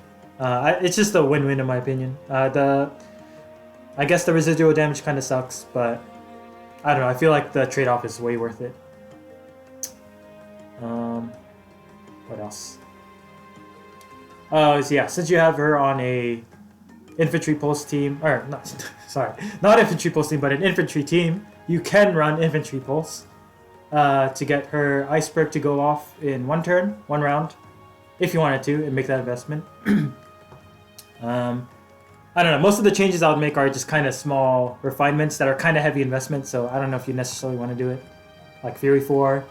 Speaker 1: It's just a win-win in my opinion. I guess the residual damage kind of sucks, but I don't know. I feel like the trade-off is way worth it. What else? So yeah, since you have her on a infantry pulse team, or not, sorry, not infantry pulse team, but an infantry team, you can run infantry pulse to get her iceberg to go off in one round, if you wanted to, and make that investment. I don't know. Most of the changes I would make are just kind of small refinements that are kind of heavy investments, so I don't know if you necessarily want to do it. Like Fury 4.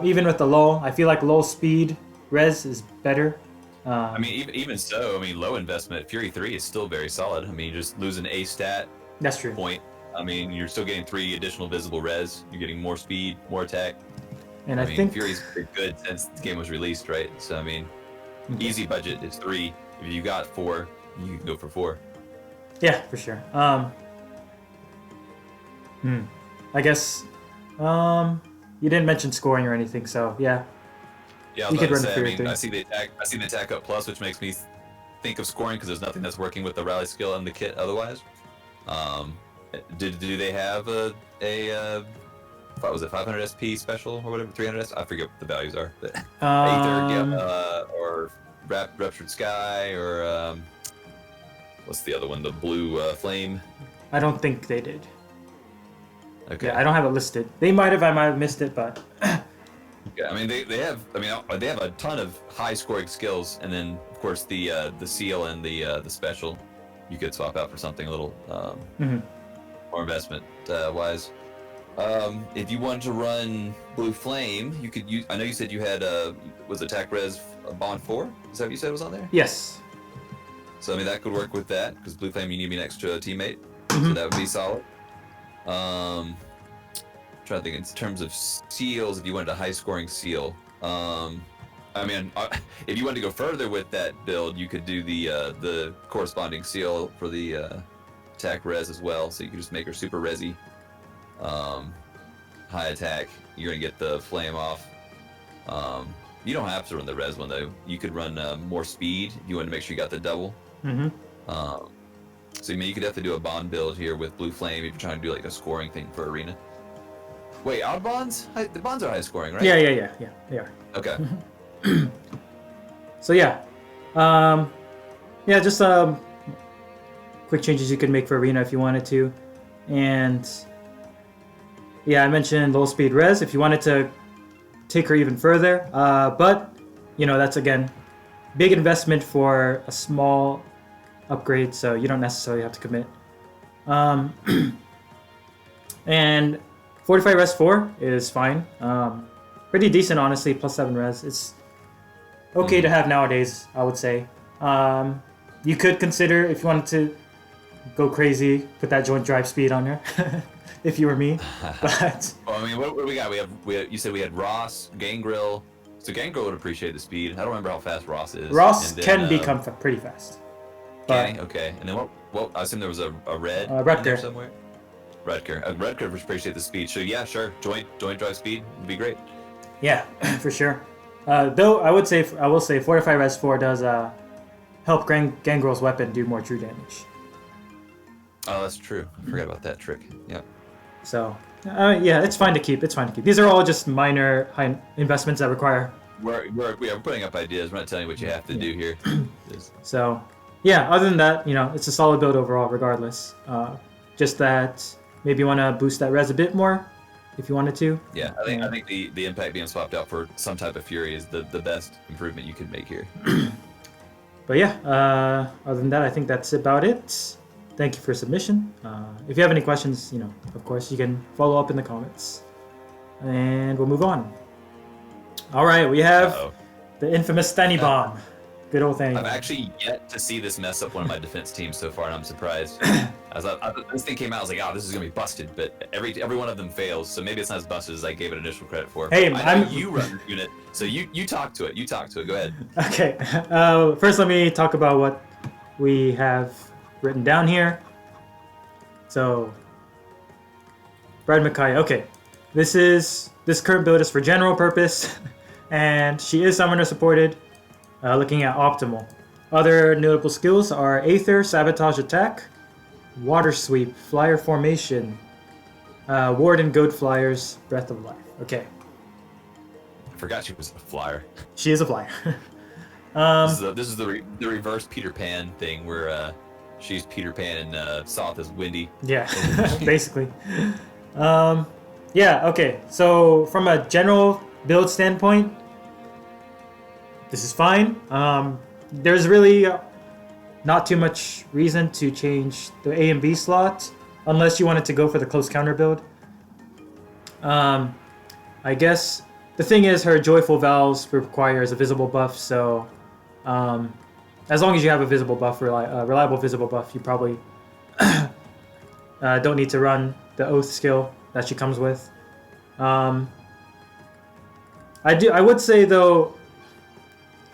Speaker 1: Even with the low, I feel like low speed res is better.
Speaker 2: I mean, even so, I mean, low investment, Fury 3 is still very solid. I mean, you just lose an A stat
Speaker 1: That's true.
Speaker 2: point. I mean, you're still getting 3 additional visible res. You're getting more speed, more attack.
Speaker 1: And
Speaker 2: I
Speaker 1: I
Speaker 2: mean,
Speaker 1: think
Speaker 2: Fury's been good since the game was released, right? So, I mean, easy budget is 3. If you got 4, you can go for 4.
Speaker 1: Yeah, for sure. I guess you didn't mention scoring or anything, so yeah.
Speaker 2: Yeah, I was about to say, I mean, I see the attack up plus, which makes me think of scoring because there's nothing that's working with the rally skill and the kit otherwise. Do they have a what was it, 500 SP special or whatever, 300 SP? I forget what the values are, but Aether, or Ruptured Sky, or what's the other one? The blue flame.
Speaker 1: I don't think they did.
Speaker 2: Okay.
Speaker 1: Yeah, I don't have it listed. They might have. I might have missed it, but.
Speaker 2: Yeah, I mean they have. I mean they have a ton of high scoring skills, and then of course the seal and the special, you could swap out for something a little more investment wise. If you wanted to run blue flame, you could use. I know you said you had was attack res bond 4. Is that what you said was on there?
Speaker 1: Yes.
Speaker 2: So I mean that could work with that because blue flame you need to be next to a teammate, so that would be solid. Trying to think in terms of seals, if you wanted a high scoring seal. I mean, if you wanted to go further with that build, you could do the corresponding seal for the attack res as well. So you could just make her super resi, high attack. You're gonna get the flame off. You don't have to run the res one though. You could run more speed if you wanted to make sure you got the double. So I mean, you could definitely do a bond build here with blue flame if you're trying to do like a scoring thing for arena. Wait, our bonds? The bonds are high scoring, right?
Speaker 1: Yeah, they are.
Speaker 2: Okay.
Speaker 1: So yeah, just quick changes you could make for arena if you wanted to, and yeah, I mentioned low speed res if you wanted to take her even further. But you know that's again big investment for a small upgrade, so you don't necessarily have to commit. And 45 res 4 is fine. Pretty decent, honestly. Plus 7 res. It's okay to have nowadays, I would say. You could consider, if you wanted to go crazy, put that joint drive speed on her, if you were me. But
Speaker 2: well, I mean, what do we got? We have. You said we had Ross, Gangrel. So Gangrel would appreciate the speed. I don't remember how fast Ross is.
Speaker 1: Ross can become pretty fast.
Speaker 2: Can he? Okay. And then what? I assume there was a red in there somewhere. Rutger. Rutger would appreciate the speed. So yeah, sure. Joint drive speed would be great.
Speaker 1: Yeah, for sure. Though I will say Fortify Res 4 does help Gangrel's weapon do more true damage.
Speaker 2: Oh, that's true. I forgot about that trick. Yep.
Speaker 1: So, yeah, it's fine to keep. It's fine to keep. These are all just minor high investments that require.
Speaker 2: We're putting up ideas. We're not telling you what you have to do here.
Speaker 1: So, yeah. Other than that, it's a solid build overall, regardless. Just that maybe you want to boost that res a bit more, if you wanted to.
Speaker 2: Yeah, I think the impact being swapped out for some type of fury is the best improvement you could make here.
Speaker 1: But yeah, other than that, I think that's about it. Thank you for submission. If you have any questions, of course, you can follow up in the comments. And we'll move on. All right, we have the infamous thanibomb. Good old thanibomb.
Speaker 2: I've actually yet to see this mess up one of my defense teams so far, and I'm surprised. This thing came out, I was like, oh, this is going to be busted, but every one of them fails, so maybe it's not as busted as I gave it initial credit for.
Speaker 1: Hey,
Speaker 2: I know you run the unit, so you talk to it. You talk to it. Go ahead.
Speaker 1: Okay. First, let me talk about what we have written down here. So, Brad Micaiah. Okay, this current build is for general purpose, and she is summoner supported. Looking at optimal. Other notable skills are Aether, Sabotage Attack, Water Sweep, Flyer Formation, Ward and Goat Flyers, Breath of Life. Okay.
Speaker 2: I forgot she was a flyer.
Speaker 1: She is a flyer.
Speaker 2: This is the reverse Peter Pan thing where she's Peter Pan and Soth is Windy.
Speaker 1: Yeah, basically. Yeah, okay. So from a general build standpoint, this is fine. There's really not too much reason to change the A and B slot unless you wanted to go for the close counter build. I guess the thing is her Joyful Vows requires a visible buff, so as long as you have a visible buff, reliable visible buff, you probably don't need to run the Oath skill that she comes with. I would say though,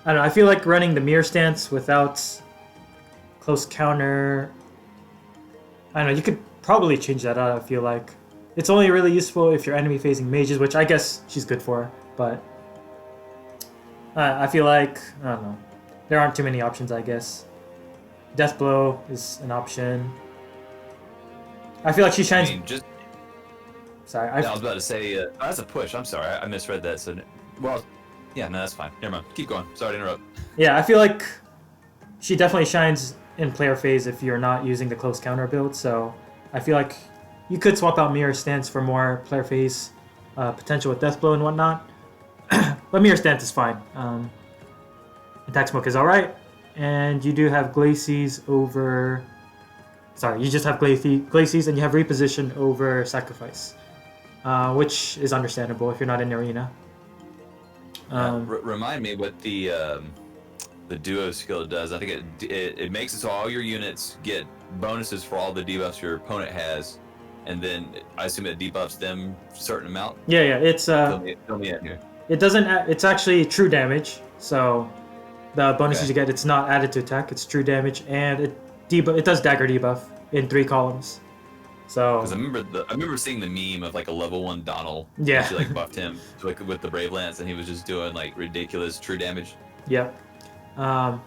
Speaker 1: I don't know, I feel like running the mirror stance without close counter, I don't know, you could probably change that out, I feel like. It's only really useful if your enemy facing mages, which I guess she's good for, but I feel like, I don't know, there aren't too many options, I guess. Death Blow is an option. I feel like she shines... Sorry,
Speaker 2: I was about to say, that's a push, I'm sorry, I misread that, so... Well... Yeah, no, that's fine. Never mind. Keep going. Sorry to interrupt.
Speaker 1: Yeah, I feel like she definitely shines in player phase if you're not using the close counter build, so I feel like you could swap out Mirror Stance for more player phase potential with Death Blow and whatnot. But Mirror Stance is fine. Attack Smoke is alright, and you do have Glacies over... Sorry, you just have Glacies and you have Reposition over Sacrifice, which is understandable if you're not in Arena.
Speaker 2: Remind me what the duo skill does. I think it makes it so all your units get bonuses for all the debuffs your opponent has, and then I assume it debuffs them a certain amount.
Speaker 1: Yeah, it's
Speaker 2: Fill me in here.
Speaker 1: It doesn't. It's actually true damage. So the bonuses you get, it's not added to attack. It's true damage, and it does dagger debuff in 3 columns. So,
Speaker 2: because I remember seeing the meme of like a level 1 Donald.
Speaker 1: Yeah.
Speaker 2: She like buffed him with the Brave Lance, and he was just doing like ridiculous true damage.
Speaker 1: Yep. Yeah,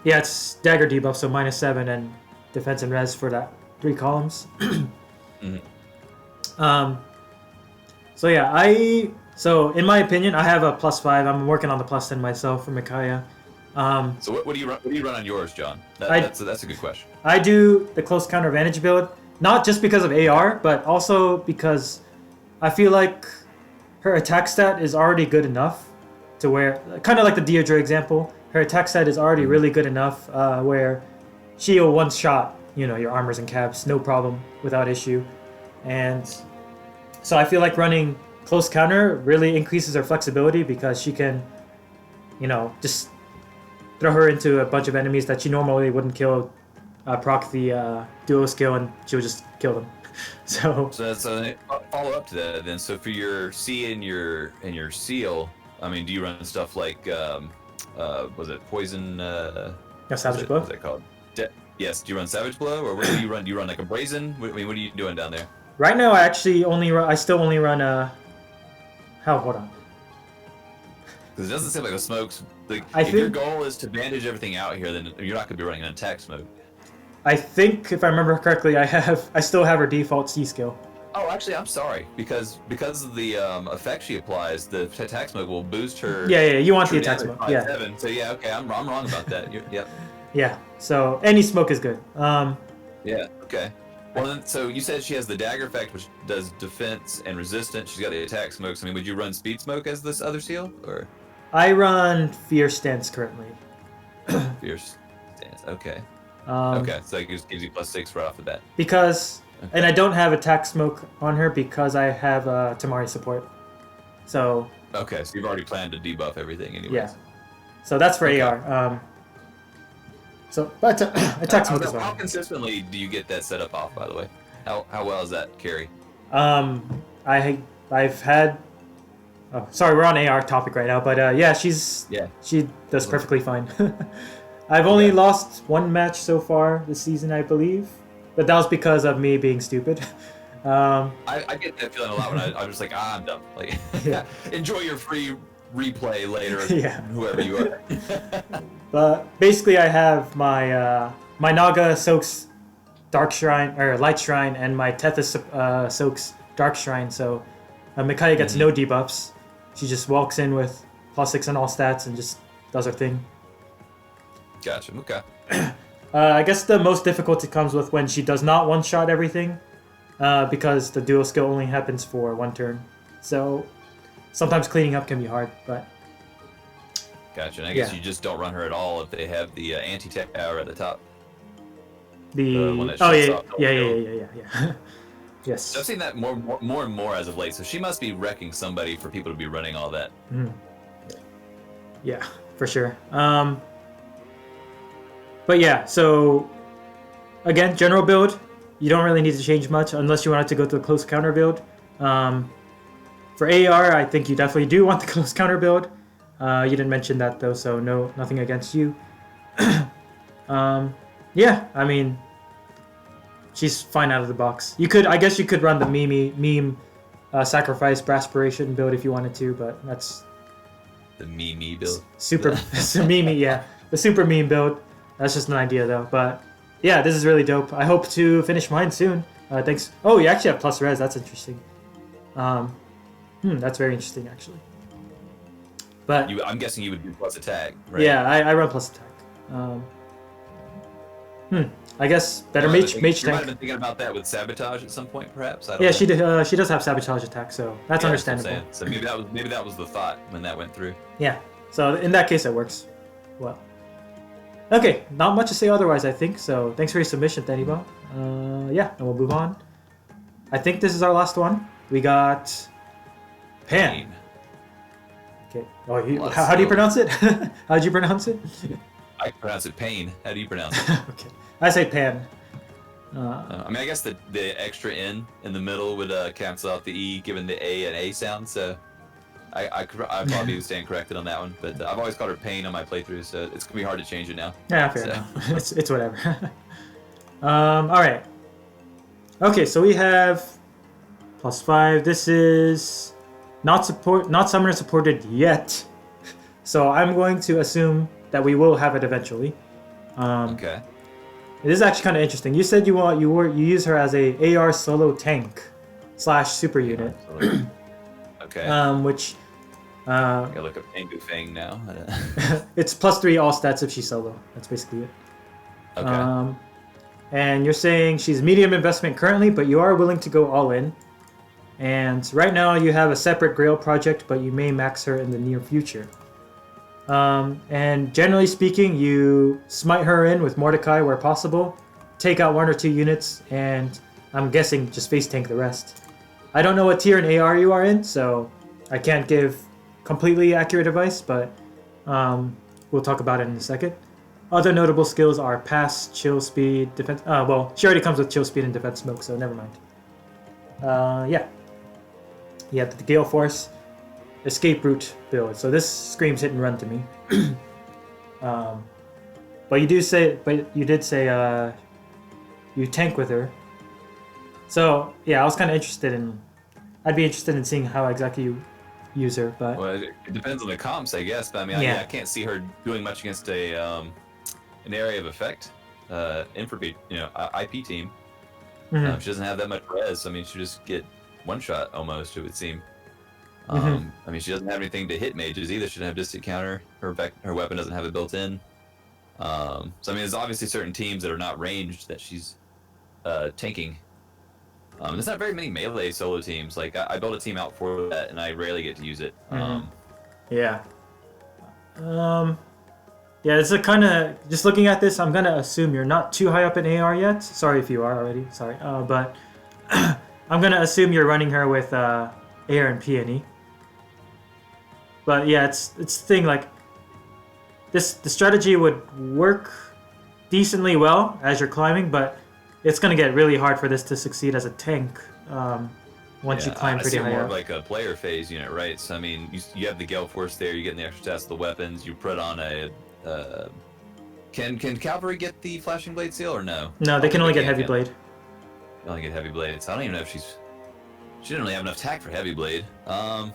Speaker 1: it's dagger debuff, so -7 and defense and res for that 3 columns.
Speaker 2: Mm-hmm.
Speaker 1: So yeah, so in my opinion, I have a +5. I'm working on the +10 myself for Micaiah.
Speaker 2: So what do you run? What do you run on yours, John? That's a good question.
Speaker 1: I do the close counter advantage build. Not just because of AR, but also because I feel like her attack stat is already good enough to where, kind of like the Deirdre example, her attack stat is already really good enough where she'll one-shot, your armors and caps, no problem, without issue. And so I feel like running close counter really increases her flexibility because she can, just throw her into a bunch of enemies that she normally wouldn't kill. Proc the duo skill and she'll just kill them. So
Speaker 2: that's a follow up to that then. So for your C and your seal, I mean, do you run stuff like was it poison?
Speaker 1: Savage Blow.
Speaker 2: What's that called? Yes. Do you run Savage Blow, or what do you run? Do you run like a brazen? I mean, what are you doing down there?
Speaker 1: Right now, I still only run hold on.
Speaker 2: Because it doesn't seem like the smoke's like.
Speaker 1: I
Speaker 2: If your
Speaker 1: think-
Speaker 2: goal is to bandage everything out here, then you're not going to be running an attack smoke.
Speaker 1: I think if I remember correctly, I still have her default C skill.
Speaker 2: Oh, actually, I'm sorry. Because of the effect she applies, the attack smoke will boost her.
Speaker 1: Yeah, you want the
Speaker 2: true
Speaker 1: attack
Speaker 2: damage
Speaker 1: smoke.
Speaker 2: by
Speaker 1: Yeah.
Speaker 2: 7. So yeah, okay, I'm wrong about that. Yep.
Speaker 1: Yeah. So any smoke is good.
Speaker 2: Yeah. Okay. Well, then, so you said she has the dagger effect, which does defense and resistance. She's got the attack smokes. I mean, would you run speed smoke as this other seal, or
Speaker 1: I run Fierce Stance currently.
Speaker 2: fierce stance? Okay.
Speaker 1: Um,
Speaker 2: Okay. So that gives you +6 right off the bat.
Speaker 1: Because, and I don't have attack smoke on her because I have Tamari support. So
Speaker 2: Okay. So you've already planned to debuff everything, anyways.
Speaker 1: yeah. So that's for
Speaker 2: Okay.
Speaker 1: AR. But attack smoke is
Speaker 2: How
Speaker 1: fine.
Speaker 2: consistently do you get that set up off? By the way, how well is that carry?
Speaker 1: I've had. Oh, sorry, we're on AR topic right now, but yeah, she does perfectly fine. I've only lost one match so far this season, I believe, but that was because of me being stupid.
Speaker 2: I get that feeling a lot when I'm just like, I'm done. Like,
Speaker 1: Yeah.
Speaker 2: enjoy your free replay later.
Speaker 1: Yeah.
Speaker 2: Whoever you are.
Speaker 1: But basically, I have my my Naga soaks Dark Shrine or Light Shrine, and my Tethys soaks Dark Shrine. So Micaiah gets no debuffs. She just walks in with +6 on all stats and just does her thing.
Speaker 2: Gotcha. Okay.
Speaker 1: I guess the most difficulty comes with when she does not one-shot everything, because the dual skill only happens for one turn. So sometimes cleaning up can be hard, but
Speaker 2: Gotcha. And I guess
Speaker 1: Yeah.
Speaker 2: you just don't run her at all if they have the anti-tech tower at the top.
Speaker 1: the
Speaker 2: one that
Speaker 1: oh
Speaker 2: shuts
Speaker 1: yeah
Speaker 2: off the
Speaker 1: yeah,
Speaker 2: wheel.
Speaker 1: yeah. Yes.
Speaker 2: So I've seen that more and more as of late. So she must be wrecking somebody for people to be running all that.
Speaker 1: Yeah, for sure. But yeah, so again, general build, you don't really need to change much unless you wanted to go to a close counter build. For AR, I think you definitely do want the close counter build. You didn't mention that though, so nothing against you. Yeah, I mean, she's fine out of the box. I guess you could run the meme sacrifice Braspiration build if you wanted to, but that's
Speaker 2: The me build.
Speaker 1: super meme, yeah, the super meme build. That's just an idea though, but yeah, this is really dope. I hope to finish mine soon. Thanks. Oh, you actually have plus res. That's interesting. That's very interesting actually. But
Speaker 2: I'm guessing you would do plus attack, right?
Speaker 1: yeah, I run plus attack. I guess better mage
Speaker 2: You might have
Speaker 1: tank.
Speaker 2: been thinking about that with sabotage at some point, perhaps. I don't
Speaker 1: Yeah,
Speaker 2: know.
Speaker 1: she does have sabotage attack, so that's
Speaker 2: Yeah,
Speaker 1: understandable.
Speaker 2: what I'm saying. So maybe that was the thought when that went through.
Speaker 1: Yeah, so in that case, it works well. Okay, not much to say otherwise, I think. So thanks for your submission, thanibomb. Yeah, and we'll move on. I think this is our last one. We got Panne. Okay. Oh, how do you pronounce it? How did you pronounce it?
Speaker 2: I pronounce it pain. How do you pronounce it?
Speaker 1: Okay, I say Panne.
Speaker 2: I mean, I guess the extra N in the middle would cancel out the E, given the A and A sound. So I'd probably stand corrected on that one. But I've always called her Pain on my playthroughs, so it's gonna be hard to change it now.
Speaker 1: Yeah, fair enough. It's whatever. All right. Okay, so we have +5. This is not summoner supported yet. So I'm going to assume that we will have it eventually.
Speaker 2: Okay.
Speaker 1: This is actually kind of interesting. You said you use her as a AR solo tank / super unit,
Speaker 2: Okay.
Speaker 1: which
Speaker 2: I gotta look up Tengu Fang now.
Speaker 1: it's +3 all stats if she's solo. That's basically it.
Speaker 2: Okay.
Speaker 1: And you're saying she's medium investment currently, but you are willing to go all in. And right now you have a separate Grail project, but you may max her in the near future. And generally speaking, you smite her in with Mordecai where possible, take out 1 or 2 units, and I'm guessing just face tank the rest. I don't know what tier in AR you are in, so I can't give completely accurate advice, but we'll talk about it in a second. Other notable skills are pass, chill speed, defense. Well, she already comes with chill speed and defense smoke, so never mind. Yeah. You have the Gale Force, escape route build. So this screams hit and run to me. But you did say you tank with her. So yeah, I was kind of interested in. I'd be interested in seeing how exactly you user, but
Speaker 2: Well, it depends on the comps, I guess. But I mean, I can't see her doing much against an area of effect, infantry, IP team. She doesn't have that much res. I mean, she just get one shot almost. It would seem. I mean, she doesn't have anything to hit mages either. She doesn't have distant counter. Her weapon doesn't have it built in. So I mean, there's obviously certain teams that are not ranged that she's tanking. There's not very many melee solo teams. Like I built a team out for that, and I rarely get to use it.
Speaker 1: Yeah. Yeah, it's a kind of just looking at this. I'm gonna assume you're not too high up in AR yet. Sorry if you are already. Sorry, but I'm gonna assume you're running her with AR and peony. But yeah, it's the thing like this. The strategy would work decently well as you're climbing, but it's gonna get really hard for this to succeed as a tank once you climb pretty high
Speaker 2: more
Speaker 1: up.
Speaker 2: Of like a player phase unit, right? So I mean, you have the Gale Force there. You're getting the extra stats, the weapons. You put on a. Can cavalry get the flashing blade seal or no?
Speaker 1: No, they can only get heavy blade.
Speaker 2: They only get heavy blade. So I don't even know if she didn't really have enough attack for heavy blade. So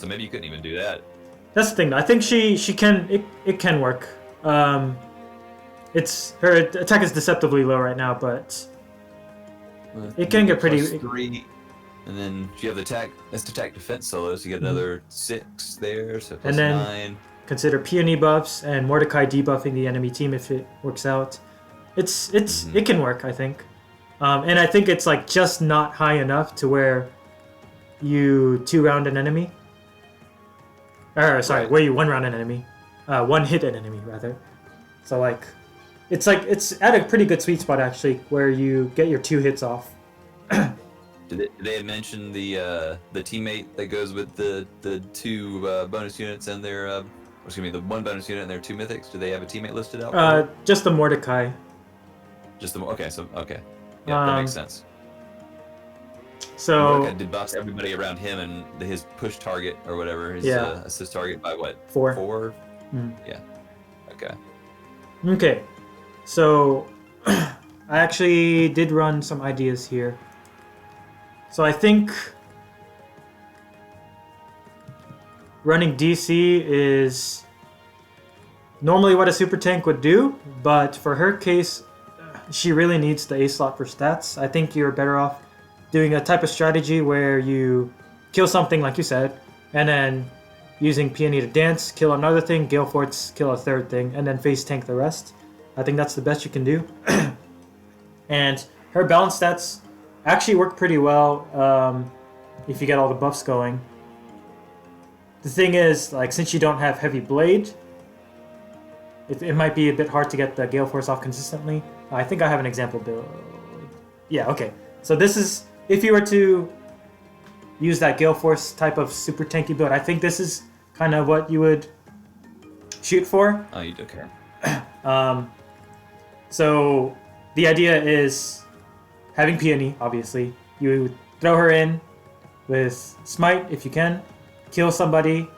Speaker 2: maybe you couldn't even do that.
Speaker 1: That's the thing. I think she can. It can work. It's her attack is deceptively low right now, but it can get pretty.
Speaker 2: 3, and then you have the attack. That's attack defense solo, so you get another 6 there. So plus
Speaker 1: and then
Speaker 2: 9.
Speaker 1: Consider peony buffs and Mordecai debuffing the enemy team if it works out. It can work, I think, and I think it's like just not high enough to where you 2-round an enemy. Or sorry,
Speaker 2: Right.
Speaker 1: where you 1-round an enemy, 1-hit an enemy rather. So it's at a pretty good sweet spot actually, where you get your 2 hits off.
Speaker 2: Did they mention the teammate that goes with the 2 bonus units and their the 1 bonus unit and their 2 mythics? Do they have a teammate listed out?
Speaker 1: Just the Mordecai.
Speaker 2: Just the okay. Yeah, that makes sense.
Speaker 1: So
Speaker 2: Mordecai debuffs everybody around him and his push target or whatever, his assist target by what?
Speaker 1: 4.
Speaker 2: 4. Yeah. Okay.
Speaker 1: Okay. So I actually did run some ideas here. So I think running DC is normally what a super tank would do, but for her case, she really needs the A slot for stats. I think you're better off doing a type of strategy where you kill something like you said, and then using Peony to dance, kill another thing, Gale Force, kill a third thing, and then face tank the rest. I think that's the best you can do. And her balance stats actually work pretty well if you get all the buffs going. The thing is, like, since you don't have heavy blade, it might be a bit hard to get the Gale Force off consistently. I think I have an example build. Yeah, okay. So this is, if you were to use that Gale Force type of super tanky build, I think this is kind of what you would shoot for.
Speaker 2: Oh, you okay.
Speaker 1: So the idea is having Peony, obviously. You throw her in with Smite if you can, kill somebody,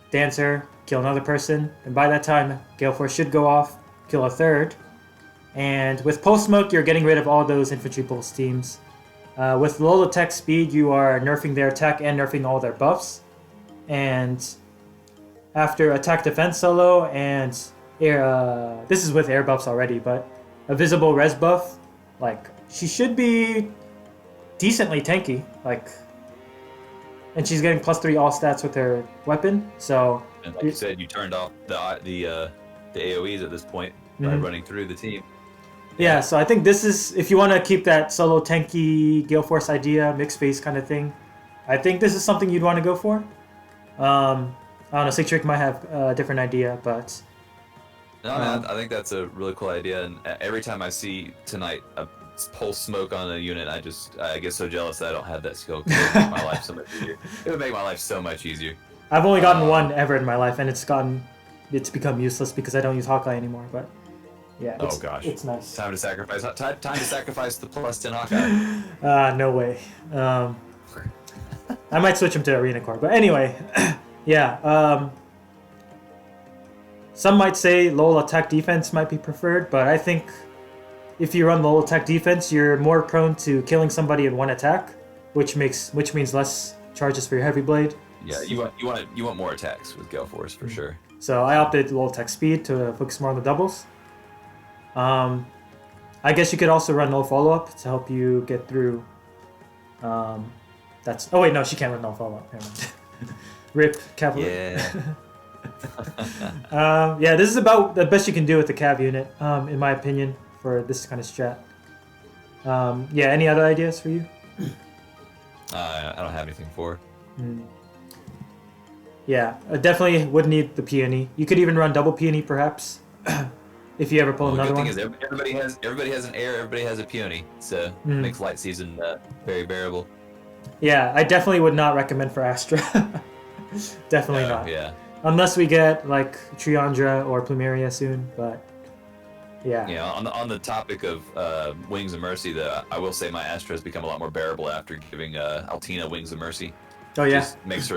Speaker 1: dance her, kill another person, and by that time, Gale Force should go off, kill a third. And with Pulse Smoke, you're getting rid of all those infantry pulse teams. With low attack speed, you are nerfing their attack and nerfing all their buffs. And after attack defense solo and air, this is with air buffs already, but a visible res buff, like, she should be decently tanky, like, and she's getting +3 all stats with her weapon. So,
Speaker 2: and like you said, you turned off the AOE's at this point by running through the team.
Speaker 1: Yeah, so I think this is, if you want to keep that solo tanky Gale Force idea, mixed phase kind of thing, I think this is something you'd want to go for. I don't know, Sigtrick might have a different idea, but...
Speaker 2: No, man, I think that's a really cool idea, and every time I see tonight a pulse smoke on a unit, I get so jealous that I don't have that skill. 'Cause it would make my life so much easier. It would make my life so much easier.
Speaker 1: I've only gotten one ever in my life, and it's become useless because I don't use Hawkeye anymore, but... Yeah,
Speaker 2: oh gosh,
Speaker 1: it's nice.
Speaker 2: Time to sacrifice the +10 Hawkeye.
Speaker 1: No way. I might switch him to Arena Core, but anyway, yeah. Some might say low attack defense might be preferred, but I think if you run low attack defense, you're more prone to killing somebody in one attack, which means less charges for your heavy blade.
Speaker 2: Yeah, you want more attacks with Gale Force for sure.
Speaker 1: So I opted low attack speed to focus more on the doubles. I guess you could also run no follow up to help you get through. That's. Oh wait, no, she can't run no follow up. Never mind. Rip cavalry.
Speaker 2: Yeah.
Speaker 1: Yeah, this is about the best you can do with the cav unit, in my opinion, for this kind of strat. Yeah, any other ideas for you?
Speaker 2: I don't have anything for.
Speaker 1: Yeah, I definitely would need the peony. You could even run double peony, perhaps, if you ever pull another one.
Speaker 2: The good thing is everybody has an air, everybody has a peony, so it makes light season very bearable.
Speaker 1: Yeah, I definitely would not recommend for Astra. Definitely not.
Speaker 2: Yeah.
Speaker 1: Unless we get like Triandra or Plumeria soon, but yeah.
Speaker 2: Yeah. On the topic of Wings of Mercy, I will say my Astra has become a lot more bearable after giving Altina Wings of Mercy.
Speaker 1: Oh yeah.
Speaker 2: Just makes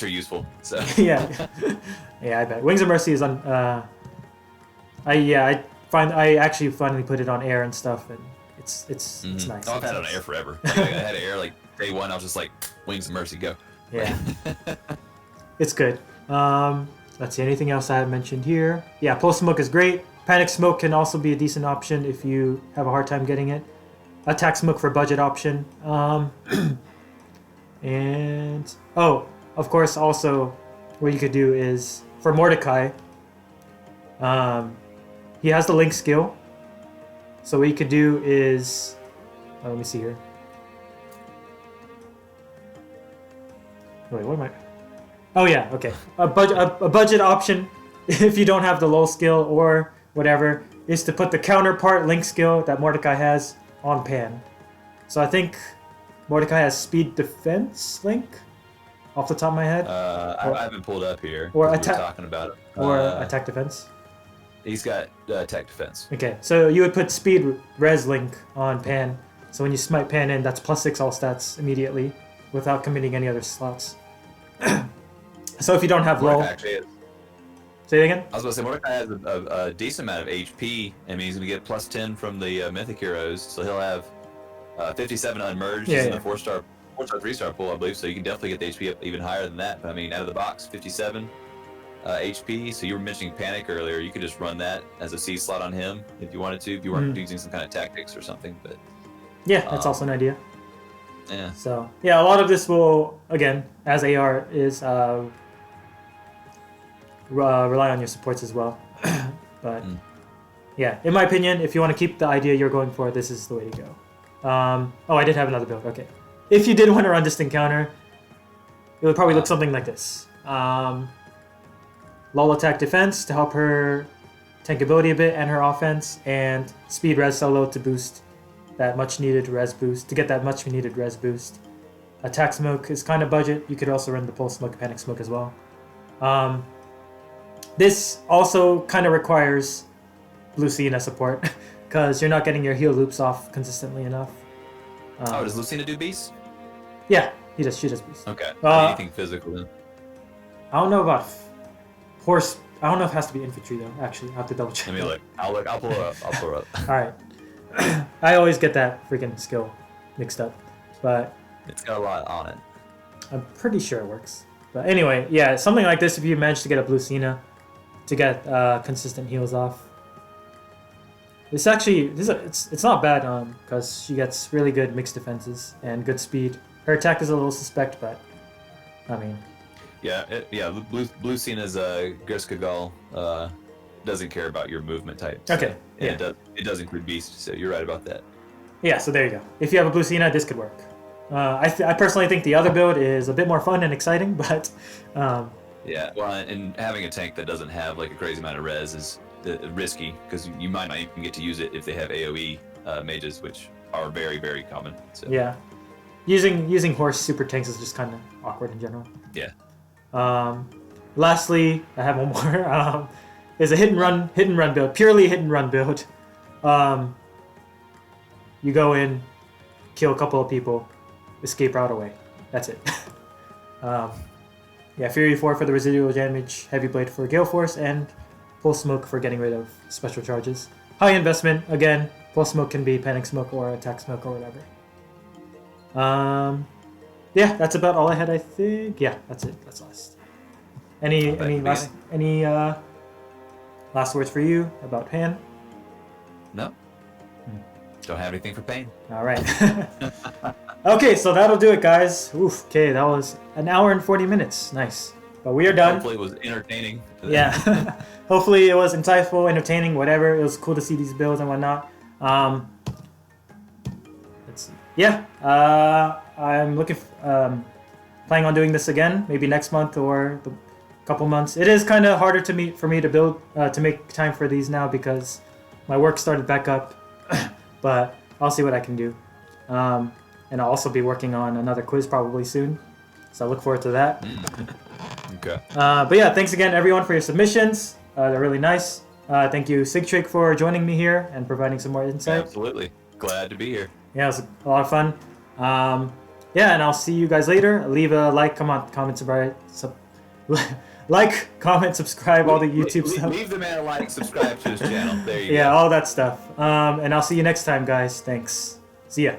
Speaker 2: her useful. So.
Speaker 1: Yeah. Yeah, I bet Wings of Mercy is on. I actually finally put it on air and stuff, and it's nice.
Speaker 2: Oh, I've had it on air forever. Like, I had air like day one. I was just like, Wings of Mercy, go.
Speaker 1: Yeah. It's good. Let's see, anything else I haven't mentioned here? Yeah, Pulse Smoke is great. Panic Smoke can also be a decent option if you have a hard time getting it. Attack Smoke for budget option. And of course, also what you could do is for Mordecai. He has the Link skill. So what you could do is, let me see here. Wait, what am I? Oh yeah, okay. A budget option, if you don't have the low skill or whatever, is to put the counterpart Link skill that Mordecai has on Pan. So I think Mordecai has Speed Defense Link, off the top of my head.
Speaker 2: I haven't pulled up here.
Speaker 1: Or attack.
Speaker 2: Talking about it.
Speaker 1: Or Attack Defense.
Speaker 2: He's got Attack Defense.
Speaker 1: Okay, so you would put Speed Res Link on Pan. So when you smite Pan in, that's +6 all stats immediately, without committing any other slots. So if you don't have low...
Speaker 2: Actually,
Speaker 1: say it again?
Speaker 2: I was going to say, Mordecai has a decent amount of HP. I mean, he's going to get +10 from the Mythic Heroes, so he'll have 57 unmerged. He's in the 4-star, 3-star pool, I believe, so you can definitely get the HP up even higher than that. But I mean, out of the box, 57 HP. So you were mentioning Panic earlier. You could just run that as a C slot on him if you wanted to, if you weren't using some kind of tactics or something. But
Speaker 1: yeah, that's also an idea.
Speaker 2: Yeah.
Speaker 1: So yeah, a lot of this will, again, as AR is rely on your supports as well. But yeah, in my opinion, if you want to keep the idea you're going for, this is the way to go. I did have another build. Okay, if you did want to run Distant Counter, it would probably look something like this. Lull Attack Defense to help her tankability a bit and her offense, and Speed Res Solo to boost that much needed res boost, to get that much needed res boost. Attack Smoke is kind of budget. You could also run the Pulse Smoke, Panic Smoke as well. This also kind of requires Lucina support because you're not getting your heal loops off consistently enough.
Speaker 2: Does Lucina do beast?
Speaker 1: Yeah, she does beast.
Speaker 2: Okay. Anything physical then?
Speaker 1: I don't know about horse. I don't know if it has to be infantry though. Actually, I have to double check.
Speaker 2: Let me look. I'll pull her up.
Speaker 1: All right. I always get that freaking skill mixed up, but
Speaker 2: it's got a lot on it.
Speaker 1: I'm pretty sure it works. But anyway, yeah, something like this, if you manage to get a Lucina to get consistent heals off. It's actually, it's not bad because she gets really good mixed defenses and good speed. Her attack is a little suspect, but I mean...
Speaker 2: Lucina's Griskagal doesn't care about your movement type. So,
Speaker 1: okay.
Speaker 2: And it does include beast, so you're right about that.
Speaker 1: Yeah, so there you go. If you have a Lucina, this could work. I personally think the other build is a bit more fun and exciting, but...
Speaker 2: yeah, well, and having a tank that doesn't have like a crazy amount of res is risky, because you might not even get to use it if they have AoE mages, which are very, very common. So.
Speaker 1: Yeah. Using horse super tanks is just kind of awkward in general.
Speaker 2: Yeah.
Speaker 1: Lastly, I have one more. Is a hit and run build, purely hit and run build. You go in, kill a couple of people, escape route away. That's it. Fury 4 for the residual damage, Heavy Blade for Gale Force, and Pulse Smoke for getting rid of special charges. High investment, again, Pulse Smoke can be Panic Smoke or Attack Smoke or whatever. Yeah, that's about all I had, I think. Yeah, that's it. That's last. Any last words for you about Panne?
Speaker 2: No. Don't have anything for Pain.
Speaker 1: All right. Okay, so that'll do it, guys. Oof. Okay, that was an hour and 40 minutes. Nice. But we are done.
Speaker 2: Hopefully it was entertaining.
Speaker 1: Yeah. Hopefully it was insightful, entertaining, whatever. It was cool to see these builds and whatnot. Let's see. Yeah. I'm planning on doing this again, maybe next month or a couple months. It is kind of harder for me to build, to make time for these now because my work started back up. But I'll see what I can do. And I'll also be working on another quiz probably soon. So I look forward to that.
Speaker 2: Okay.
Speaker 1: But yeah, thanks again everyone for your submissions. They're really nice. Thank you Sigtrick for joining me here and providing some more insight.
Speaker 2: Absolutely. Glad to be here.
Speaker 1: Yeah, it was a lot of fun. Yeah, and I'll see you guys later. Leave a like, comment, like, comment, subscribe, all the YouTube stuff.
Speaker 2: Leave the man a like, subscribe to his channel. There you go.
Speaker 1: Yeah, all that stuff. And I'll see you next time, guys. Thanks. See ya.